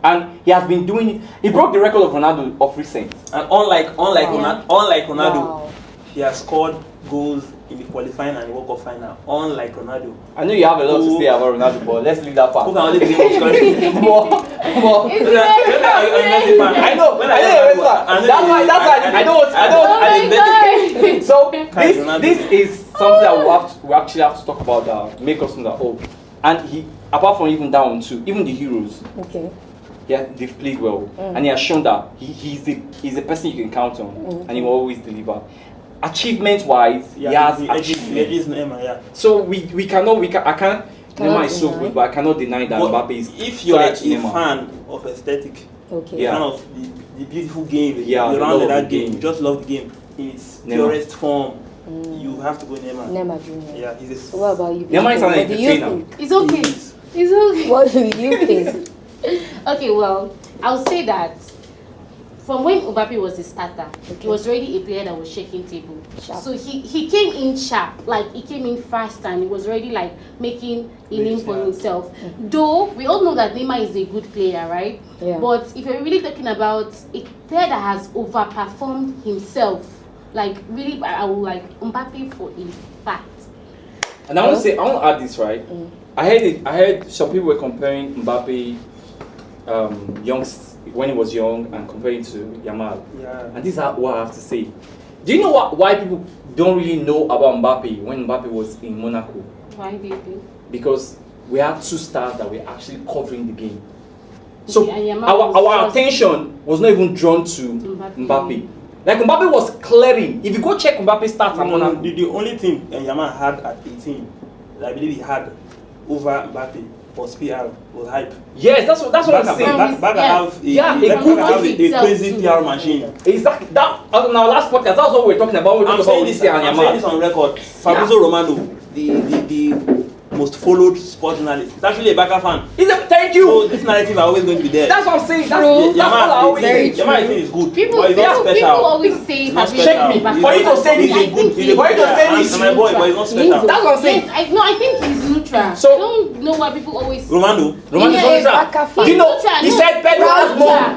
Speaker 2: And he has been doing it. He broke the record of Ronaldo of recent.
Speaker 4: And unlike Ronaldo,
Speaker 1: Wow.
Speaker 4: he has scored goals in the qualifying and the World Cup final. Unlike Ronaldo.
Speaker 2: I know you have a lot to say about Ronaldo, but let's leave that part.
Speaker 4: Who can only dream of scoring?
Speaker 2: more. I know. That's why. I don't. So this is something that we actually have to talk about that make us know that and he, apart from even that one too, even the heroes.
Speaker 1: Okay.
Speaker 2: Yeah, they've played well, and he has shown that he's a person you can count on, and he will always deliver. Achievement-wise, he has achievement. So I can't. Neymar is so good, but I cannot deny that Mbappe is.
Speaker 4: If you're a fan of aesthetic,
Speaker 1: Okay.
Speaker 2: Yeah.
Speaker 4: fan of the beautiful game,
Speaker 2: Yeah,
Speaker 4: you
Speaker 2: love
Speaker 4: round that
Speaker 2: the
Speaker 4: game,
Speaker 2: game.
Speaker 4: you just love the game in its
Speaker 2: Neymar.
Speaker 4: purest form. You have to go Neymar.
Speaker 1: Neymar Junior.
Speaker 4: Yeah, he's a.
Speaker 1: So what about you?
Speaker 2: Neymar is an
Speaker 1: What do you
Speaker 2: entertainer.
Speaker 1: think?
Speaker 3: It's okay.
Speaker 4: He's-
Speaker 3: It's okay.
Speaker 1: What do you think?
Speaker 3: Okay, well, I'll say that from when Mbappe was a starter, he was already a player that was shaking table.
Speaker 1: Sharp.
Speaker 3: So he came in sharp, like he came in fast, and he was already like making a name for himself. Though we all know that Neymar is a good player, right?
Speaker 1: Yeah.
Speaker 3: But if you're really talking about a player that has overperformed himself, like really, I will like Mbappe for a fact.
Speaker 2: And I want to add this, right? I heard some people were comparing Mbappe when he was young and comparing to Yamal.
Speaker 4: Yeah.
Speaker 2: And this is what I have to say. Do you know why people don't really know about Mbappe when Mbappe was in Monaco?
Speaker 3: Why do you think?
Speaker 2: Because we had 2 stars that were actually covering the game. So
Speaker 3: Okay, and Yamal was
Speaker 2: our
Speaker 3: just-
Speaker 2: attention was not even drawn to Mbappe. Like Mbappe was clearing. If you go check Mbappe's stats at Monaco,
Speaker 4: The only thing Yamal had at 18, I believe he had over Mbappe was PR, was hype.
Speaker 2: yes, that's what I'm saying.
Speaker 4: Back
Speaker 3: Yeah.
Speaker 4: have a
Speaker 3: itself
Speaker 4: crazy
Speaker 3: too.
Speaker 4: PR machine.
Speaker 2: Exactly. That on our last podcast, that's what we were talking about. We were
Speaker 4: I'm
Speaker 2: talking about
Speaker 4: saying
Speaker 2: Odyssey and
Speaker 4: this
Speaker 2: Yamal.
Speaker 4: on record. Fabrizio Romano, the most followed sports journalist. He's actually a Barca fan.
Speaker 2: Thank you.
Speaker 4: So this narrative are always going to be there.
Speaker 2: That's what I'm saying. That's
Speaker 1: True.
Speaker 2: what I always say.
Speaker 4: Yamal I think is good.
Speaker 3: People,
Speaker 4: but he's not
Speaker 3: people
Speaker 4: special.
Speaker 3: always say
Speaker 4: He's not
Speaker 3: Fabrizio
Speaker 4: special.
Speaker 3: Romano.
Speaker 2: For you to say this,
Speaker 3: I think
Speaker 2: for you to say this,
Speaker 4: and my boy, but he's not special.
Speaker 2: that's what I'm saying.
Speaker 3: Yes, I think he's neutral.
Speaker 2: So-
Speaker 3: I don't know why people always.
Speaker 4: Romano.
Speaker 2: Roman is
Speaker 3: Yeah,
Speaker 2: neutral.
Speaker 1: Barca fan.
Speaker 2: Do you know?
Speaker 3: Neutral,
Speaker 2: He
Speaker 3: no.
Speaker 2: said Pedro has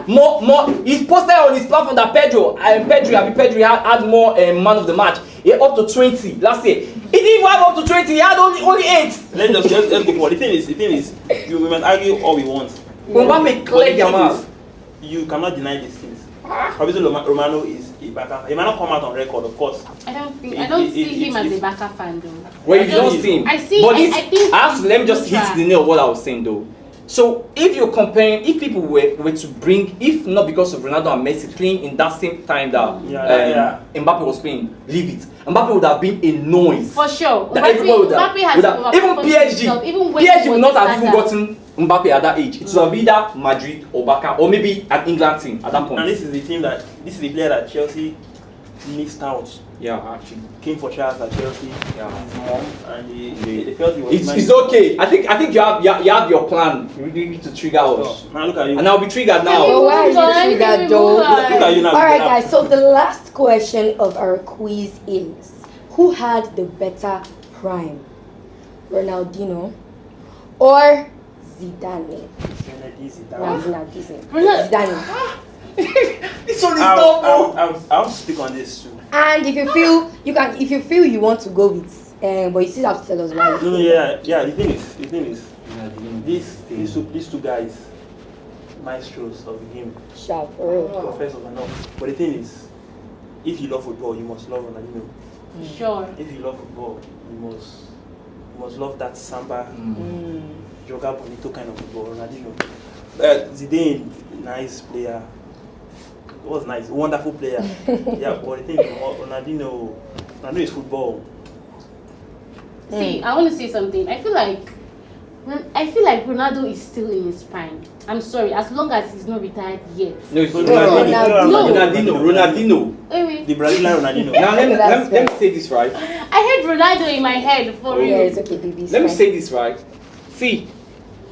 Speaker 3: Neutral.
Speaker 2: more. He posted on his platform that Pedro had more man of the match. He up to 20 last year. He didn't even have up to 20. He had only 8.
Speaker 4: Let's go for the thing is we might argue all we want.
Speaker 2: Mbappe cleared Yamal.
Speaker 4: You cannot deny these things. Fabrizio Romano is a Barca. He might not come out on record, of course.
Speaker 3: I don't see him as a Barca fan though.
Speaker 2: Well, you don't see him.
Speaker 3: I see.
Speaker 2: But
Speaker 3: I think.
Speaker 2: let me just hit
Speaker 3: neutral.
Speaker 2: the nail of what I was saying though. So if you're comparing, if people were to bring, if not because of Ronaldo and Messi playing in that same time that Mbappe was playing, leave it. Mbappe would have been a noise.
Speaker 3: For sure.
Speaker 2: That everybody would have,
Speaker 3: Mbappe has
Speaker 2: even
Speaker 3: overperformed
Speaker 2: PSG,
Speaker 3: himself, even when
Speaker 2: PSG
Speaker 3: he
Speaker 2: would
Speaker 3: was
Speaker 2: not have even
Speaker 3: starter.
Speaker 2: gotten Mbappe at that age. It would have been either Madrid or Barca or maybe an England team at that point.
Speaker 4: And this is the player that Chelsea missed out.
Speaker 2: Yeah, actually.
Speaker 4: Came for trials at Chelsea.
Speaker 2: Yeah.
Speaker 4: His mom and they felt he was.
Speaker 2: It's okay. I think you have your plan. You need to trigger us.
Speaker 4: Now look at you.
Speaker 2: And I'll be triggered now.
Speaker 1: Oh, why are you triggered though?
Speaker 4: Look at you now.
Speaker 1: Alright guys, so the last question of our quiz is, who had the better prime? Ronaldinho or Zidane? Zidane.
Speaker 2: This one is tough, bro.
Speaker 4: I'll speak on this too.
Speaker 1: And if you feel you want to go with But you still have to tell us why.
Speaker 4: No, yeah. The thing is, these two guys, maestros of the game.
Speaker 1: Sharp, for real.
Speaker 4: Professors and all. But the thing is, if you love football, you must love Ronaldinho.
Speaker 3: Sure.
Speaker 4: If you love football, you must love that samba, joga bonito kind of football. Ronaldinho. Zidane, nice player. It was nice, wonderful player. Yeah, but the thing is, Ronaldinho is football.
Speaker 3: See, I want to say something. I feel like Ronaldo is still in his prime. I'm sorry, as long as he's not retired yet.
Speaker 2: No, it's
Speaker 3: Ronaldinho.
Speaker 2: Ronaldinho.
Speaker 4: The Brazilian Ronaldinho.
Speaker 2: Now let me say this right.
Speaker 3: I heard Ronaldo in my head for real.
Speaker 1: Yeah, it's okay, baby.
Speaker 2: Let me say this right. See,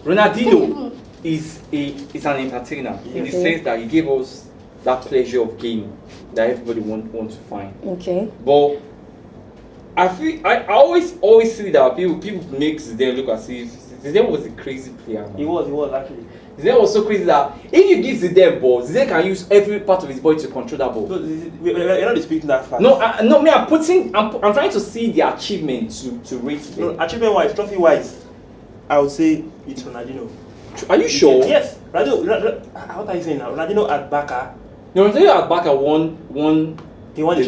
Speaker 2: Ronaldinho is an entertainer in the sense that he gave us that pleasure of game that everybody wants to find.
Speaker 1: Okay.
Speaker 2: But I always see that people make Zidane look as if Zidane was a crazy player. Man.
Speaker 4: He was actually.
Speaker 2: Zidane was so crazy that if you give Zidane ball, Zidane can use every part of his body to control that ball.
Speaker 4: So we're not disputing that fact.
Speaker 2: No, I'm trying to see the achievement to rate them.
Speaker 4: No, achievement wise, trophy wise, I would say it's Ronaldinho.
Speaker 2: Are you sure?
Speaker 4: Yes. Ronaldinho, what are you saying now? Ronaldinho at Barca.
Speaker 2: No, Ronaldinho at Barca won.
Speaker 4: He won the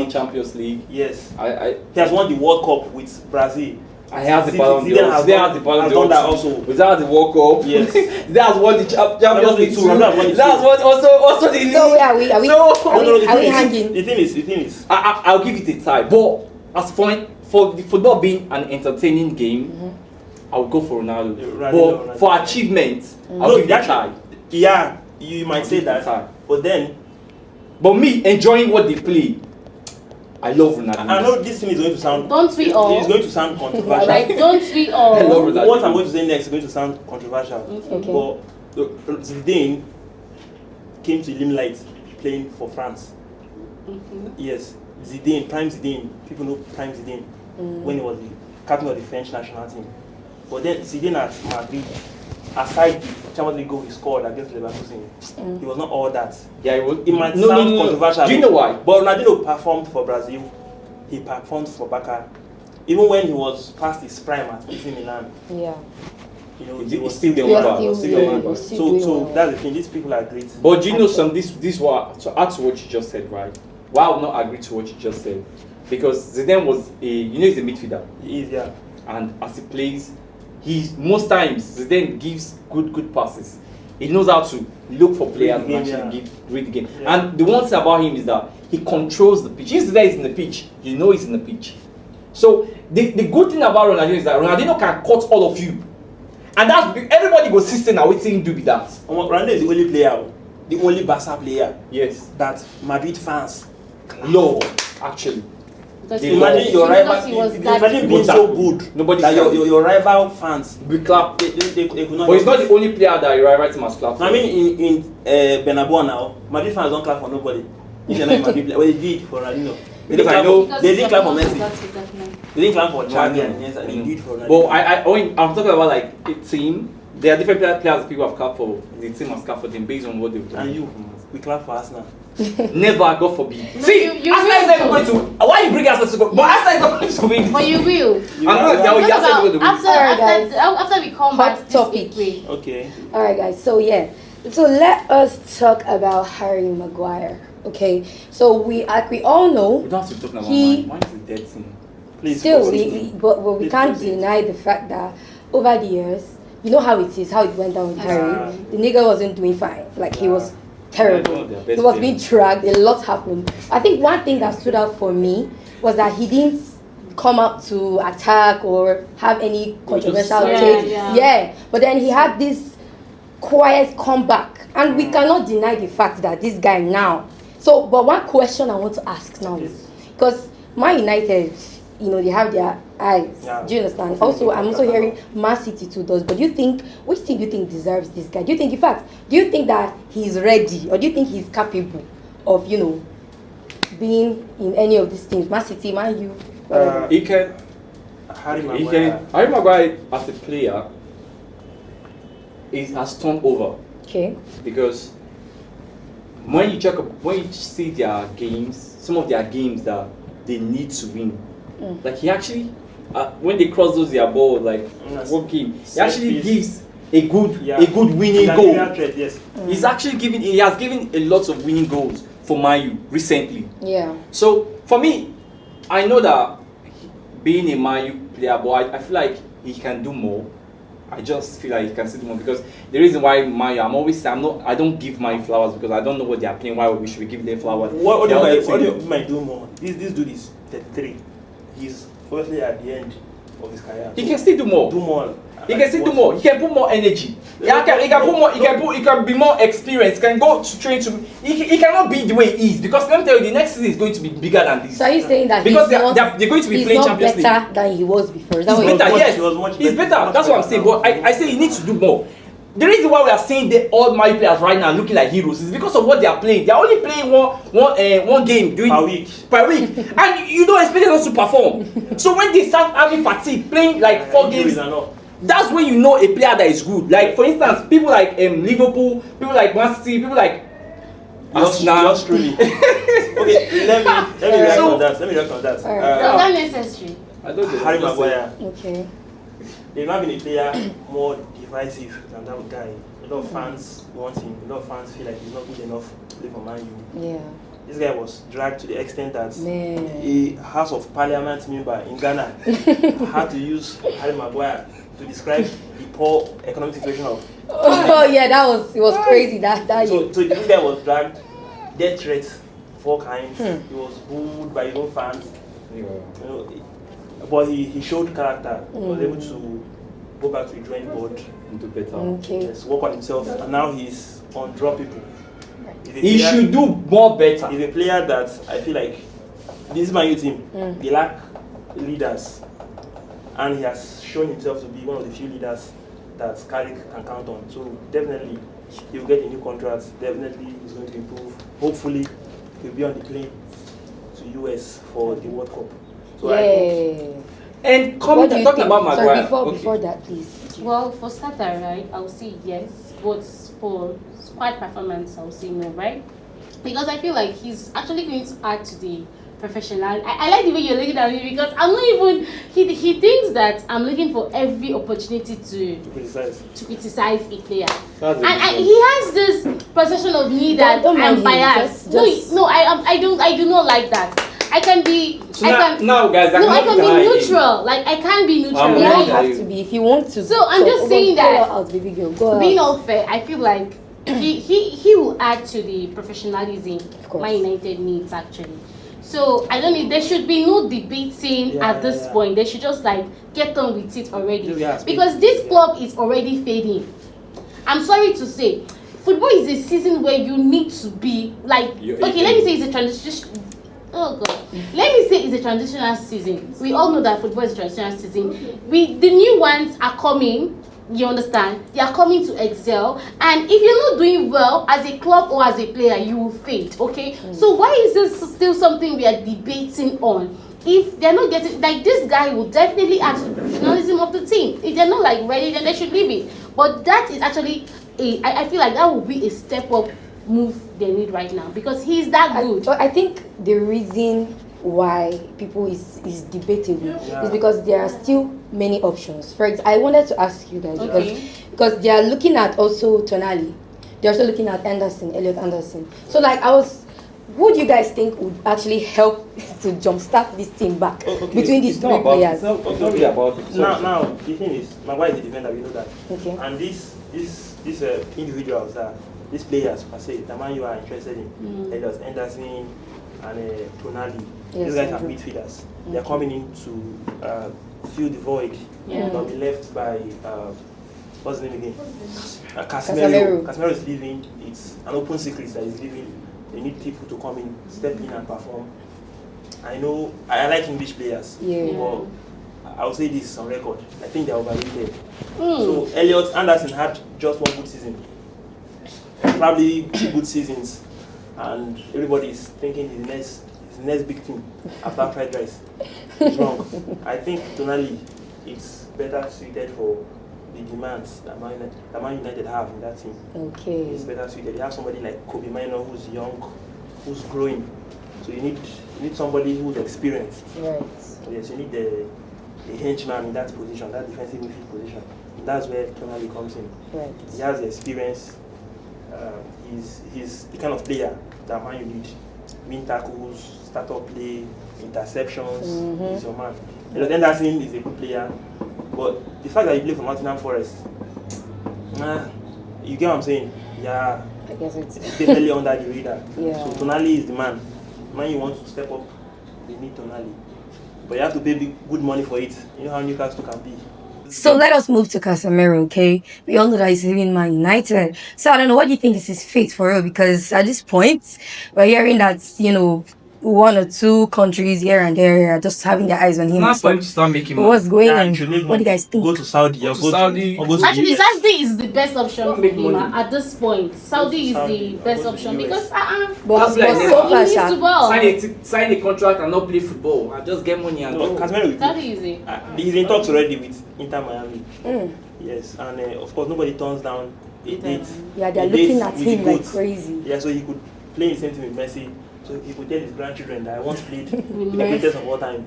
Speaker 2: Champions League.
Speaker 4: Yes.
Speaker 2: He
Speaker 4: has won the World Cup with Brazil.
Speaker 2: I have the Ballon d'Or. Zidane has the Ballon d'Or.
Speaker 4: That also.
Speaker 2: Zidane has the World Cup.
Speaker 4: Yes.
Speaker 2: Zidane has won the Champions League too. Zidane has won also the league.
Speaker 1: So are we hanging?
Speaker 4: The thing is.
Speaker 2: I'll give it a tie. But as for the football being an entertaining game, I would go for Ronaldo. But for achievement, I'll give it a tie.
Speaker 4: Yeah, you might say that. But
Speaker 2: me enjoying what they play, I love Ronaldo.
Speaker 4: I know this thing is going to sound.
Speaker 3: Don't we all?
Speaker 4: It's going to sound controversial.
Speaker 3: Right? Don't we all?
Speaker 2: I love Ronaldo.
Speaker 4: What I'm going to say next is going to sound controversial.
Speaker 1: Okay.
Speaker 4: But Zidane came to limelight playing for France. Yes, Prime Zidane. People know Prime Zidane when he was the captain of the French national team. But then Zidane at Madrid, aside the Champions League goal he scored against Leverkusen, he was not all that.
Speaker 2: Yeah,
Speaker 4: it might sound controversial.
Speaker 2: Do you know why?
Speaker 4: But Ronaldinho performed for Brazil. He performed for Barca. Even when he was past his prime at AC Milan.
Speaker 1: Yeah.
Speaker 4: You know,
Speaker 2: he was
Speaker 4: still
Speaker 2: the
Speaker 4: there. So that's the thing. These people are great.
Speaker 2: But do you know this was to add to what you just said, right? Why I would not agree to what you just said? Because Zidane was he's a midfielder.
Speaker 4: He is, yeah.
Speaker 2: And as he plays, most times Zidane gives good passes. He knows how to look for players and actually read the game. Yeah. And the one thing about him is that he controls the pitch. If Zidane is in the pitch, you know he's in the pitch. So the good thing about Ronaldinho is that Ronaldinho can cut all of you. And that's everybody goes system now waiting to be that.
Speaker 4: Ronaldinho is the only player, the only Barca player.
Speaker 2: Yes.
Speaker 4: That Madrid fans
Speaker 2: love, actually.
Speaker 4: Imagine your rival. Imagine being so good.
Speaker 2: Nobody
Speaker 4: that your rival fans
Speaker 2: we clap.
Speaker 4: They could not.
Speaker 2: But he's not the only player that your rival team has clapped.
Speaker 4: I mean, in ฎ𝗵𝗺 now, Madrid fans don't clap for nobody. If they're not Madrid player, well, they did for Ronaldinho. They didn't clap for Messi. They didn't clap for Xavi and Iniesta. They did for Ronaldinho.
Speaker 2: But I'm talking about like a team. There are different players that people have clapped for. The team has clapped for them based on what they've done.
Speaker 4: And we clap for Arsenal.
Speaker 2: Never, God forbid.
Speaker 3: No,
Speaker 2: see,
Speaker 3: you
Speaker 2: Arsenal is never going to. Why you bring Arsenal to go? But Arsenal is not going to win.
Speaker 3: But you will.
Speaker 2: I'm not telling you Arsenal is going to win.
Speaker 3: After we come back,
Speaker 1: topic.
Speaker 4: Okay.
Speaker 1: All right, guys. So so let us talk about Harry Maguire. Okay. So we all know
Speaker 2: we don't have to talk about mine. Mine is a dead team.
Speaker 4: Please.
Speaker 1: Still, we can't deny the fact that over the years, you know how it is, how it went down with Harry. The nigga wasn't doing fine. Like he was terrible. He was being dragged. A lot happened. I think one thing that stood out for me was that he didn't come out to attack or have any controversial takes. Yeah. But then he had this quiet comeback, and we cannot deny the fact that this guy now. So, but one question I want to ask now is because Man United, you know, they have their eyes. Yeah. Do you understand? Also, I'm also hearing Man City too does. But which team do you think deserves this guy? Do you think, in fact, do you think that he's ready, or do you think he's capable of, you know, being in any of these teams? Man City, Man U.
Speaker 4: Harry
Speaker 2: Maguire as a player has turned over.
Speaker 1: Okay.
Speaker 2: Because when you see their games, some of their games that they need to win. Like he actually when they cross those their ball, like working, he actually gives a good winning goal.
Speaker 4: Yes.
Speaker 2: He has given a lot of winning goals for Man U recently.
Speaker 1: Yeah.
Speaker 2: So for me, I know that being a Man U player, but I feel like he can do more. I just feel like he can still do more because the reason why Man U, I don't give Man U flowers because I don't know what they are playing. Why we should give them flowers?
Speaker 4: What do you might do more? This dude is 33. He's obviously at the end of his career.
Speaker 2: He can still do more. He can still do more. He can put more energy. He can put more. He can be more experienced. Can go to train to. He cannot be the way he is because let me tell you, the next season is going to be bigger than this.
Speaker 1: So are you saying that
Speaker 2: because they're going to be playing Champions League?
Speaker 1: He's not better than he was before.
Speaker 2: He's better. Yes, he's better. That's what I'm saying. But I say he needs to do more. The reason why we are saying that all my players right now looking like heroes is because of what they are playing. They are only playing one game per week, and you don't expect them to perform. So when they start having fatigue, playing like 4 games, that's when you know a player that is good. Like for instance, people like Liverpool, people like Man City, people like Arsenal.
Speaker 4: Okay, let me react on that.
Speaker 3: Does that necessary?
Speaker 2: I don't know.
Speaker 4: 𝗵𝗵𝗳𝗲𝗵.
Speaker 1: Okay.
Speaker 4: They've not been a player more divisive than that guy. A lot of fans want him. A lot of fans feel like he's not good enough to play for Man U.
Speaker 1: Yeah.
Speaker 4: This guy was dragged to the extent that
Speaker 1: Man.
Speaker 4: a House of Parliament member in Ghana had to use 𝗵𝗵𝗳𝗲𝗵 to describe the poor economic situation of.
Speaker 1: Oh yeah, it was crazy that
Speaker 4: So this guy was dragged, death threats 4 times. He was booed by his own fans. You know, but he showed character. He was able to go back to the drawing board,
Speaker 2: do better.
Speaker 1: Okay.
Speaker 4: yes, work on himself, and now he's on draw people.
Speaker 2: He should do more better.
Speaker 4: He's a player that I feel like this Man U team, they lack leaders, and he has shown himself to be one of the few leaders that Carrick can count on. So definitely he'll get a new contract. Definitely he's going to improve. Hopefully he'll be on the plane to US for the World Cup. So I think,
Speaker 2: and talking about Maguire.
Speaker 1: Before that, please.
Speaker 3: Well, for starter, right, I'll say yes, but for squad performance, I'll say no, right? Because I feel like he's actually going to add to the professional. I like the way you're looking at me because I'm not even. He thinks that I'm looking for every opportunity to criticize a player, and he has this perception of me that I'm biased. I do not like that. I can be.
Speaker 2: Now, guys,
Speaker 3: I can be neutral. Like I can be neutral.
Speaker 1: You don't have to be if you want to.
Speaker 3: So I'm just saying that.
Speaker 1: Out, baby girl. Go
Speaker 3: being
Speaker 1: out.
Speaker 3: all fair, I feel like he will add to the professionalism Man United needs actually. So I don't know. There should be no debating at this point. They should just like get on with it already because this club is already fading. I'm sorry to say, football is a season where you need to be like. Let me say it's a transition. Oh God. Let me say it's a transitional season. We all know that football is a transitional season. The new ones are coming. You understand? They are coming to excel. And if you're not doing well as a club or as a player, you will fade. Okay? So why is this still something we are debating on? If they're not getting like this guy will definitely add to the professionalism of the team. If they're not like ready, then they should leave it. But that is actually I feel like that will be a step up move they need right now because he's that good.
Speaker 1: But I think the reason why people is debatable is because there are still many options. For example, I wanted to ask you guys because they are looking at also Tonali. They're also looking at Elliot Anderson. So like who do you guys think would actually help to jumpstart this team back between these three players?
Speaker 2: It's not really about it.
Speaker 4: Now the thing is, Maguire is a defender, we know that.
Speaker 1: Okay.
Speaker 4: And these individuals these players per se, the man you are interested in, Elliot Anderson and Tonali. These guys are midfielders. They are coming in to fill the void. They'll be left by what's his name again? Casemiro. Casemiro is leaving. It's an open secret that he's leaving. They need people to come in, step in and perform. I know I like English players. But I'll say this on record. I think they're overrated. So Elliot Anderson had just one good season. Probably 2 good seasons, and everybody is thinking his next big thing after fried rice. It's wrong. I think Tonali is better suited for the demands that Man United have in that team.
Speaker 1: Okay.
Speaker 4: It's better suited. You have somebody like 𝗵𝗵𝗳𝗍𝗆 who's young, who's growing. So you need somebody who's experienced.
Speaker 1: Right.
Speaker 4: Yes, you need the henchman in that position, that defensive midfield position. That's where Tonali comes in.
Speaker 1: Right.
Speaker 4: He has the experience. He's the kind of player that man you need. Win tackles, start-up play, interceptions. He's your man. Henderson is a good player, but the fact that he played for Nottingham Forest, you get what I'm saying? Yeah.
Speaker 1: I guess it's
Speaker 4: definitely under the radar.
Speaker 1: Yeah.
Speaker 4: So Tonali is the man. Man, you want to step up, they need Tonali. But you have to pay good money for it. You know how Newcastle can be.
Speaker 1: So let us move to Casemiro, okay? We all know that he's leaving Man United. So I don't know, what do you think is his fate for real? Because at this point, we're hearing that, you know, 1 or 2 countries here and there are just having their eyes on him.
Speaker 2: It's not time to start making money.
Speaker 1: What's going on? What do you
Speaker 4: What
Speaker 1: guys think?
Speaker 4: Go to Saudi.
Speaker 2: Go to Saudi.
Speaker 4: Or go to
Speaker 3: Actually,
Speaker 4: US.
Speaker 3: Saudi is the best option for
Speaker 2: make
Speaker 3: him
Speaker 2: money.
Speaker 3: at this point. Saudi is
Speaker 4: Saudi.
Speaker 3: the best
Speaker 4: Go to
Speaker 3: option
Speaker 4: US.
Speaker 3: because
Speaker 1: But
Speaker 2: That's like
Speaker 1: so
Speaker 2: Neymar.
Speaker 1: far,
Speaker 3: he needs
Speaker 1: Sha,
Speaker 3: to ball.
Speaker 2: Sign a contract and not play football and just get money and
Speaker 4: No,
Speaker 2: go.
Speaker 4: Casemiro will
Speaker 3: That
Speaker 4: go.
Speaker 3: easy.
Speaker 4: He's in talks already with Inter Miami.
Speaker 1: Mm.
Speaker 4: Yes, and of course nobody turns down a date.
Speaker 1: Yeah, they're
Speaker 4: A
Speaker 1: looking
Speaker 4: date
Speaker 1: at
Speaker 4: with
Speaker 1: him
Speaker 4: the
Speaker 1: like
Speaker 4: goats.
Speaker 1: crazy.
Speaker 4: Yeah, so he could play the same thing with Messi. So he could tell his grandchildren that I once played the
Speaker 3: Messi.
Speaker 4: greatest of all time.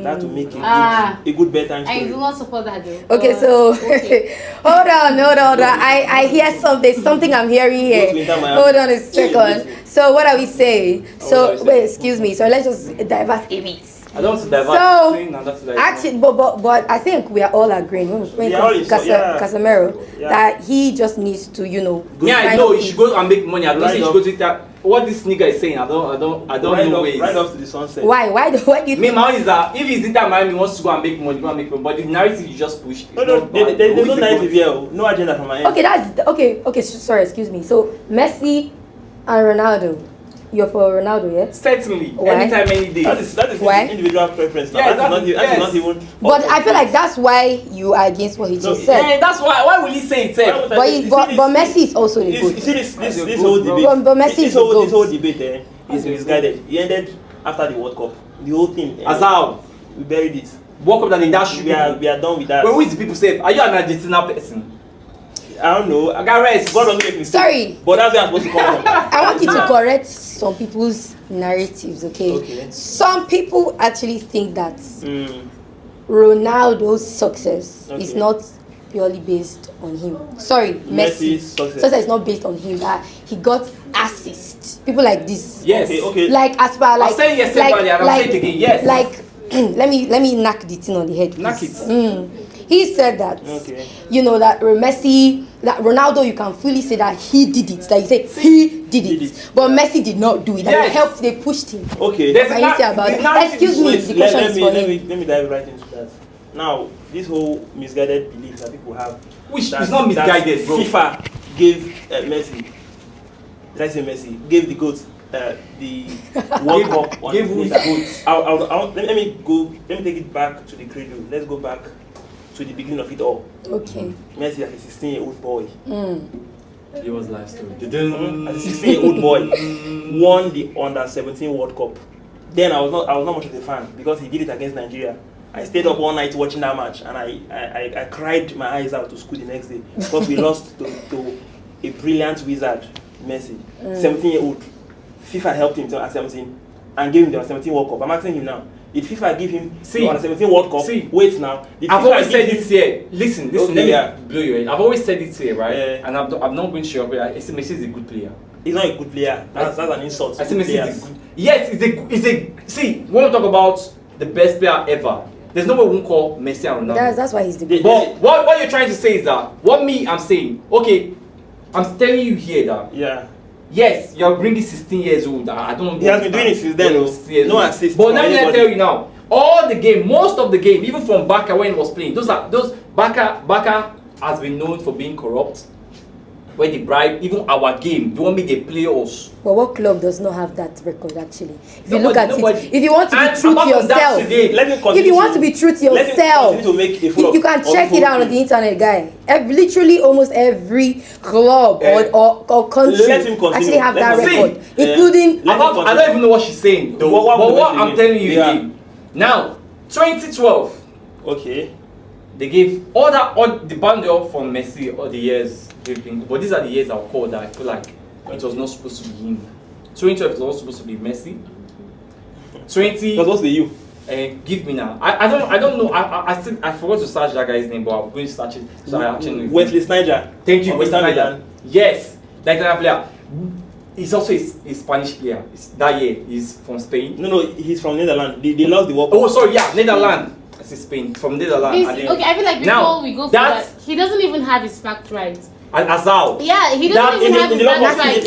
Speaker 4: That will make
Speaker 3: Ah.
Speaker 4: a good bedtime
Speaker 3: I do
Speaker 4: story.
Speaker 3: not support that though.
Speaker 1: Okay,
Speaker 3: but
Speaker 1: so
Speaker 3: okay.
Speaker 1: hold on. I hear something I'm hearing here.
Speaker 4: Go to Inter Miami.
Speaker 1: Hold on a second. So what are we saying? So wait, excuse me. So let's just divert a bit.
Speaker 2: I don't want to divert.
Speaker 1: So,
Speaker 2: thing and that's like,
Speaker 1: actually, but I think we are all agreeing when it
Speaker 4: Yeah,
Speaker 1: comes to
Speaker 4: yeah.
Speaker 1: Casemiro
Speaker 4: Yeah.
Speaker 1: that he just needs to, you know.
Speaker 2: yeah, I
Speaker 1: sign
Speaker 2: know
Speaker 1: up
Speaker 2: he should go and make money. I don't
Speaker 4: Right
Speaker 2: say he should
Speaker 4: off.
Speaker 2: go to that. What this nigga is saying, I don't know ways.
Speaker 4: Right off to the sunset.
Speaker 1: Why do you
Speaker 2: Me,
Speaker 1: think?
Speaker 2: my own is that if he's Inter Miami wants to go and make money, go and make money. But the narrative you just pushed.
Speaker 4: No, there's no narrative here. No agenda from my end.
Speaker 1: Okay, okay. Sorry, excuse me. So Messi and Ronaldo. You're for Ronaldo, yeah?
Speaker 2: Certainly,
Speaker 1: Why?
Speaker 2: anytime, any day.
Speaker 4: That is
Speaker 1: Why?
Speaker 4: individual preference. Now.
Speaker 2: Yeah,
Speaker 4: That is
Speaker 2: yes.
Speaker 4: not even.
Speaker 1: But I feel like that's why you are against what he just said.
Speaker 2: Yeah, that's why will he say it? Sef?
Speaker 1: But Messi is also the
Speaker 4: You
Speaker 1: good.
Speaker 4: see this
Speaker 2: Good,
Speaker 4: whole
Speaker 2: bro.
Speaker 4: debate.
Speaker 1: But Messi is the
Speaker 4: this whole
Speaker 1: GOAT.
Speaker 4: debate is misguided. He ended after the World Cup. The whole thing.
Speaker 2: As how?
Speaker 4: We buried it.
Speaker 2: Walk up that in that shoe.
Speaker 4: We are done with that.
Speaker 2: But who is the people say? Are you an Argentina person?
Speaker 4: I don't know.
Speaker 2: I got rest.
Speaker 4: God doesn't make mistakes.
Speaker 1: Sorry.
Speaker 4: But that's where I'm supposed to come from.
Speaker 1: I want you to correct some people's narratives, okay?
Speaker 4: Okay.
Speaker 1: Some people actually think that
Speaker 4: Mm.
Speaker 1: Ronaldo's success is
Speaker 4: Okay.
Speaker 1: not purely based on him. Sorry, Messi.
Speaker 4: Messi's success.
Speaker 1: Success is not based on him. That he got assist. People like this.
Speaker 2: Yes.
Speaker 4: Okay.
Speaker 1: Like as far like
Speaker 2: saying yes earlier, and I'll say it again, yes.
Speaker 1: Like let me knock the thing on the head.
Speaker 2: Knock
Speaker 1: please.
Speaker 2: it.
Speaker 1: He said that
Speaker 4: Okay.
Speaker 1: you know that Messi, that Ronaldo, you can fully say that he did it. Like you say he did it, but Messi did not do it. That
Speaker 2: Yes.
Speaker 1: they helped, they pushed him.
Speaker 4: Okay.
Speaker 2: There's
Speaker 1: Can you say about
Speaker 2: the
Speaker 1: it?
Speaker 2: narrative
Speaker 1: Excuse me,
Speaker 2: is-
Speaker 1: the question is for
Speaker 4: let
Speaker 1: him.
Speaker 4: me dive right into that. Now, this whole misguided belief that people have,
Speaker 2: Which
Speaker 4: that-
Speaker 2: is not misguided,
Speaker 4: that
Speaker 2: bro.
Speaker 4: FIFA gave Messi, did I say Messi? Gave the GOAT the World Cup.
Speaker 2: Gave who the GOAT?
Speaker 4: Let me take it back to the cradle. Let's go back to the beginning of it all.
Speaker 1: Okay.
Speaker 4: Messi as a 16-year-old boy.
Speaker 2: It was life story.
Speaker 4: As a 16-year-old boy, won the Under-17 World Cup. Then I was not much of a fan because he did it against Nigeria. I stayed up all night watching that match, and I cried my eyes out to school the next day because we lost to a brilliant wizard, Messi, 17-year-old. FIFA helped him at 17 and gave him the Under-17 World Cup. I'm asking him now, did FIFA give him the Under-17 World Cup? Wait now. Did
Speaker 2: I've
Speaker 4: FIFA
Speaker 2: always
Speaker 4: give
Speaker 2: said
Speaker 4: him-
Speaker 2: this here. Listen,
Speaker 4: Okay, yeah.
Speaker 2: let me blow you. I've always said this here, right?
Speaker 4: Yeah.
Speaker 2: And I'm not going to show up. I say Messi is a good player.
Speaker 4: He's not a good player. That's an insult.
Speaker 2: I say
Speaker 4: to
Speaker 2: Messi
Speaker 4: players.
Speaker 2: is a good. Yes, it's a. See, when we talk about the best player ever, there's no way we won't call Messi and Ronaldo.
Speaker 1: That's why he's the
Speaker 4: They-
Speaker 1: good.
Speaker 2: But what you're trying to say is that I'm saying, okay, I'm telling you here that
Speaker 4: Yeah.
Speaker 2: yes, you're bringing 16 years old. I don't.
Speaker 4: He has been doing it since then, though.
Speaker 2: 16 years
Speaker 4: No
Speaker 2: old.
Speaker 4: assist
Speaker 2: But
Speaker 4: from
Speaker 2: let me
Speaker 4: anybody.
Speaker 2: tell you now, all the game, most of the game, even from Barca when he was playing, those Barca has been known for being corrupt. When they bribe, even our game, they want me they play us.
Speaker 1: But what club does not have that record actually? If you
Speaker 2: Nobody-
Speaker 1: look at
Speaker 2: nobody.
Speaker 1: it, if you want to be
Speaker 2: And
Speaker 1: true to
Speaker 2: apart from that
Speaker 1: yourself,
Speaker 2: today,
Speaker 4: Let me continue
Speaker 1: if you want to be true to
Speaker 4: let him
Speaker 1: yourself,
Speaker 4: continue to make a fool
Speaker 1: you
Speaker 4: of-
Speaker 1: can
Speaker 4: of
Speaker 1: check
Speaker 4: the
Speaker 1: it
Speaker 4: whole
Speaker 1: out on
Speaker 4: thing.
Speaker 1: the internet, guy. Literally almost every club or country
Speaker 4: Let him continue.
Speaker 1: actually have
Speaker 4: Let
Speaker 1: that
Speaker 4: him
Speaker 2: continue.
Speaker 1: record, including.
Speaker 4: Let him
Speaker 2: I don't
Speaker 4: continue.
Speaker 2: even know what she's saying, though.
Speaker 4: What
Speaker 2: but
Speaker 4: was
Speaker 2: what
Speaker 4: it
Speaker 2: I'm
Speaker 4: again?
Speaker 2: telling you
Speaker 4: Yeah.
Speaker 2: again, now, 2012,
Speaker 4: Okay.
Speaker 2: they gave all the bundle from Messi all the years they've been, but these are the years I'll call that I feel like it was not supposed to be him. 2012 was not supposed to be Messi.
Speaker 4: It was supposed to be you.
Speaker 2: Give me now. I don't know. I forgot to search that guy's name, but I'm going to search it. So I actually know.
Speaker 4: 𝗲𝗺𝗳𝗳𝗲𝗿.
Speaker 2: Thank you,
Speaker 4: West Ham
Speaker 2: Milan. Yes, like that player. He's also a Spanish player. That year, he's from Spain.
Speaker 4: No, he's from Netherlands. They lost the World Cup.
Speaker 2: Oh, sorry, yeah, Netherlands. I say Spain, from Netherlands.
Speaker 3: Okay, I feel like before we go for that, he doesn't even have his fact right.
Speaker 2: Azal.
Speaker 3: Yeah, he doesn't even have his fact right.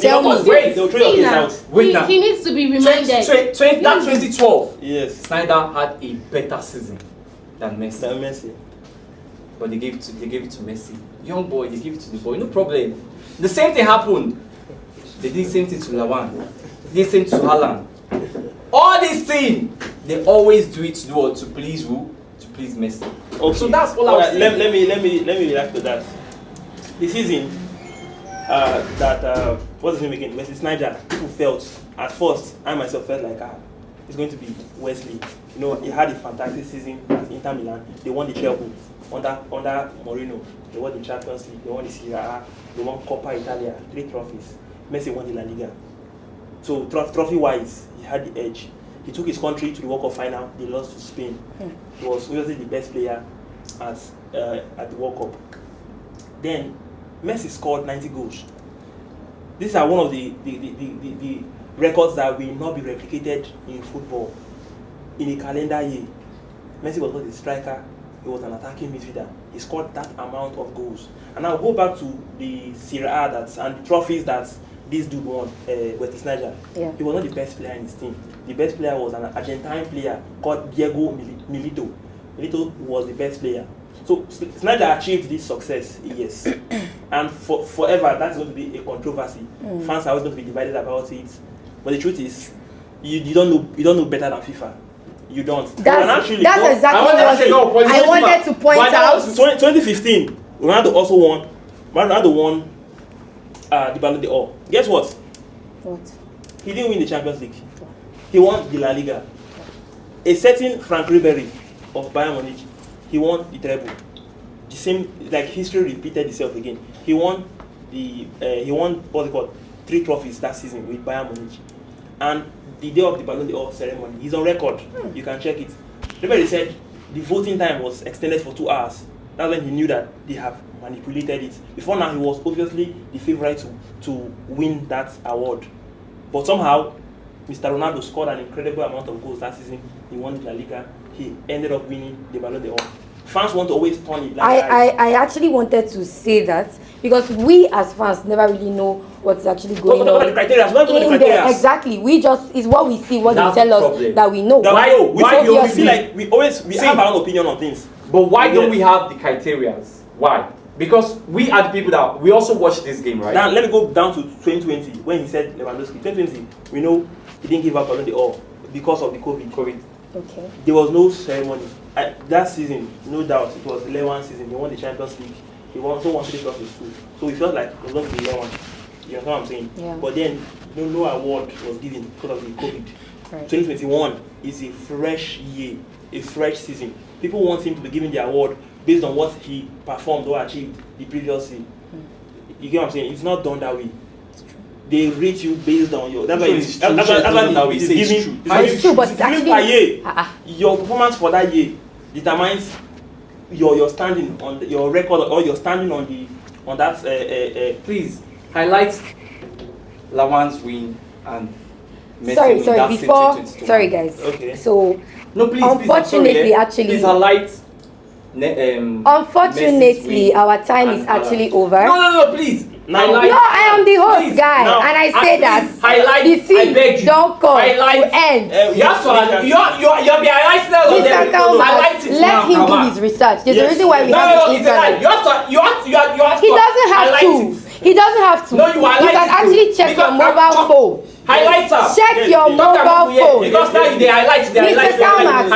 Speaker 1: Tell me.
Speaker 2: Wait,
Speaker 4: they'll throw your out.
Speaker 2: Wait now.
Speaker 3: He needs to be reminded.
Speaker 2: That 2012.
Speaker 4: Yes.
Speaker 2: Snyder had a better season than Messi. But they gave it to Messi. Young boy, they gave it to the boy. No problem. The same thing happened. They did the same thing to Lawan. They did the same to Haaland. All these things, they always do it to please who? To please Messi.
Speaker 4: Okay.
Speaker 2: So that's all I was saying.
Speaker 4: Let me react to that. The season what's his name again? Wesley Sneijder. People felt at first, I myself felt like it's going to be Wesley. You know, he had a fantastic season at Inter Milan. They won the treble under Mourinho. They won the Champions League. They won the Serie A. They won Coppa Italia. 3 trophies. Messi won the La Liga. So trophy-wise, he had the edge. He took his country to the World Cup final. They lost to Spain. He was obviously the best player at the World Cup. Then Messi scored 90 goals. These are one of the records that will not be replicated in football in a calendar year. Messi was not a striker. He was an attacking midfielder. He scored that amount of goals. And I'll go back to the Serie A and the trophies that this dude won, Wesley Sneijder.
Speaker 1: Yeah.
Speaker 4: He was not the best player in his team. The best player was an Argentine player called Diego Milito. Milito was the best player. So Sneijder achieved this success, yes. And forever, that's going to be a controversy. Fans are always going to be divided about it. But the truth is, you don't know better than FIFA. You don't.
Speaker 1: That's exactly what I wanted to point out.
Speaker 4: 2015, Ronaldo also won. Ronaldo won the Ballon d'Or. Guess what?
Speaker 1: What?
Speaker 4: He didn't win the Champions League. He won the La Liga. A certain Frank Ribery of Bayern Munich, he won the treble. The same, like history repeated itself again. He won what's it called? 3 trophies that season with Bayern Munich. And the day of the Ballon d'Or ceremony, he's on record. You can check it. Ribery said the voting time was extended for 2 hours. That's when he knew that they have manipulated it. Before now, he was obviously the favorite to win that award. But somehow, Mr. Ronaldo scored an incredible amount of goals that season. He won the La Liga. He ended up winning the Ballon d'Or. Fans want to always turn it like
Speaker 1: I actually wanted to say that because we as fans never really know what's actually going on.
Speaker 4: What the criteria?
Speaker 1: Exactly. We just, it's what we see, what they tell us that we know.
Speaker 4: We feel like we have our own opinion on things.
Speaker 2: But why don't we have the criteria? Why? Because we are the people that we also watch this game, right?
Speaker 4: Now let me go down to 2020 when he said Lewandowski. 2020, we know he didn't give up Ballon d'Or because of the COVID.
Speaker 1: Okay.
Speaker 4: There was no ceremony. That season, no doubt, it was the Lewan season. He won the Champions League. He also won 3 trophies too. So we felt like it was going to be Lewan. You know what I'm saying?
Speaker 1: Yeah.
Speaker 4: But then no award was given because of the COVID.
Speaker 1: Right.
Speaker 4: 2021 is a fresh year, a fresh season. People want him to be given the award based on what he performed or achieved the previous year. You get what I'm saying? It's not done that way. They rate you based on your. That's why it's true.
Speaker 1: It's true, but it's actually
Speaker 4: per year. Your performance for that year determines your standing on your record or your standing on that.
Speaker 2: Please highlight Lawan's win and Messi win.
Speaker 1: Sorry, before. Sorry, guys.
Speaker 4: Okay.
Speaker 1: So
Speaker 2: no, please.
Speaker 1: Unfortunately, actually.
Speaker 2: Please highlight.
Speaker 1: Unfortunately, our time is actually over.
Speaker 2: No, please.
Speaker 1: I am the host, guy, and I say that the thing don't come to end.
Speaker 2: You're be highlighting.
Speaker 1: Let him do his research. There's a reason why we have the internet. He doesn't have to.
Speaker 2: No, you
Speaker 1: can actually check your mobile phone.
Speaker 2: Highlighter.
Speaker 1: Check your mobile phone.
Speaker 2: Because now they highlight.
Speaker 1: Mr. Kalmax,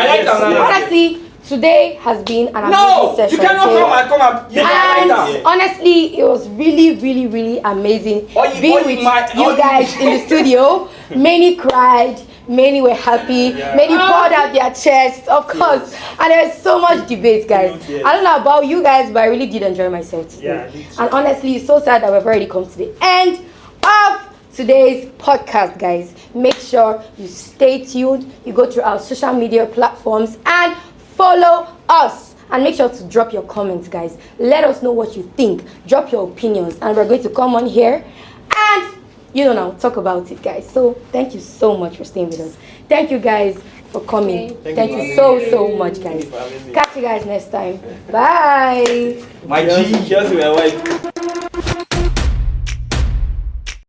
Speaker 1: honestly, today has been an amazing session.
Speaker 2: You cannot come and
Speaker 1: and honestly, it was really amazing being with you guys in the studio. Many cried, many were happy, many poured out their chests, of course. And there's so much debate, guys. I don't know about you guys, but I really did enjoy myself today. And honestly, it's so sad that we've already come to the end of today's podcast, guys. Make sure you stay tuned, you go through our social media platforms and follow us. And make sure to drop your comments, guys. Let us know what you think. Drop your opinions. And we're going to come on here and, now talk about it, guys. So thank you so much for staying with us. Thank you, guys, for coming. Thank you so much, guys. Catch you guys next time. Bye.
Speaker 2: My G, here's my wife.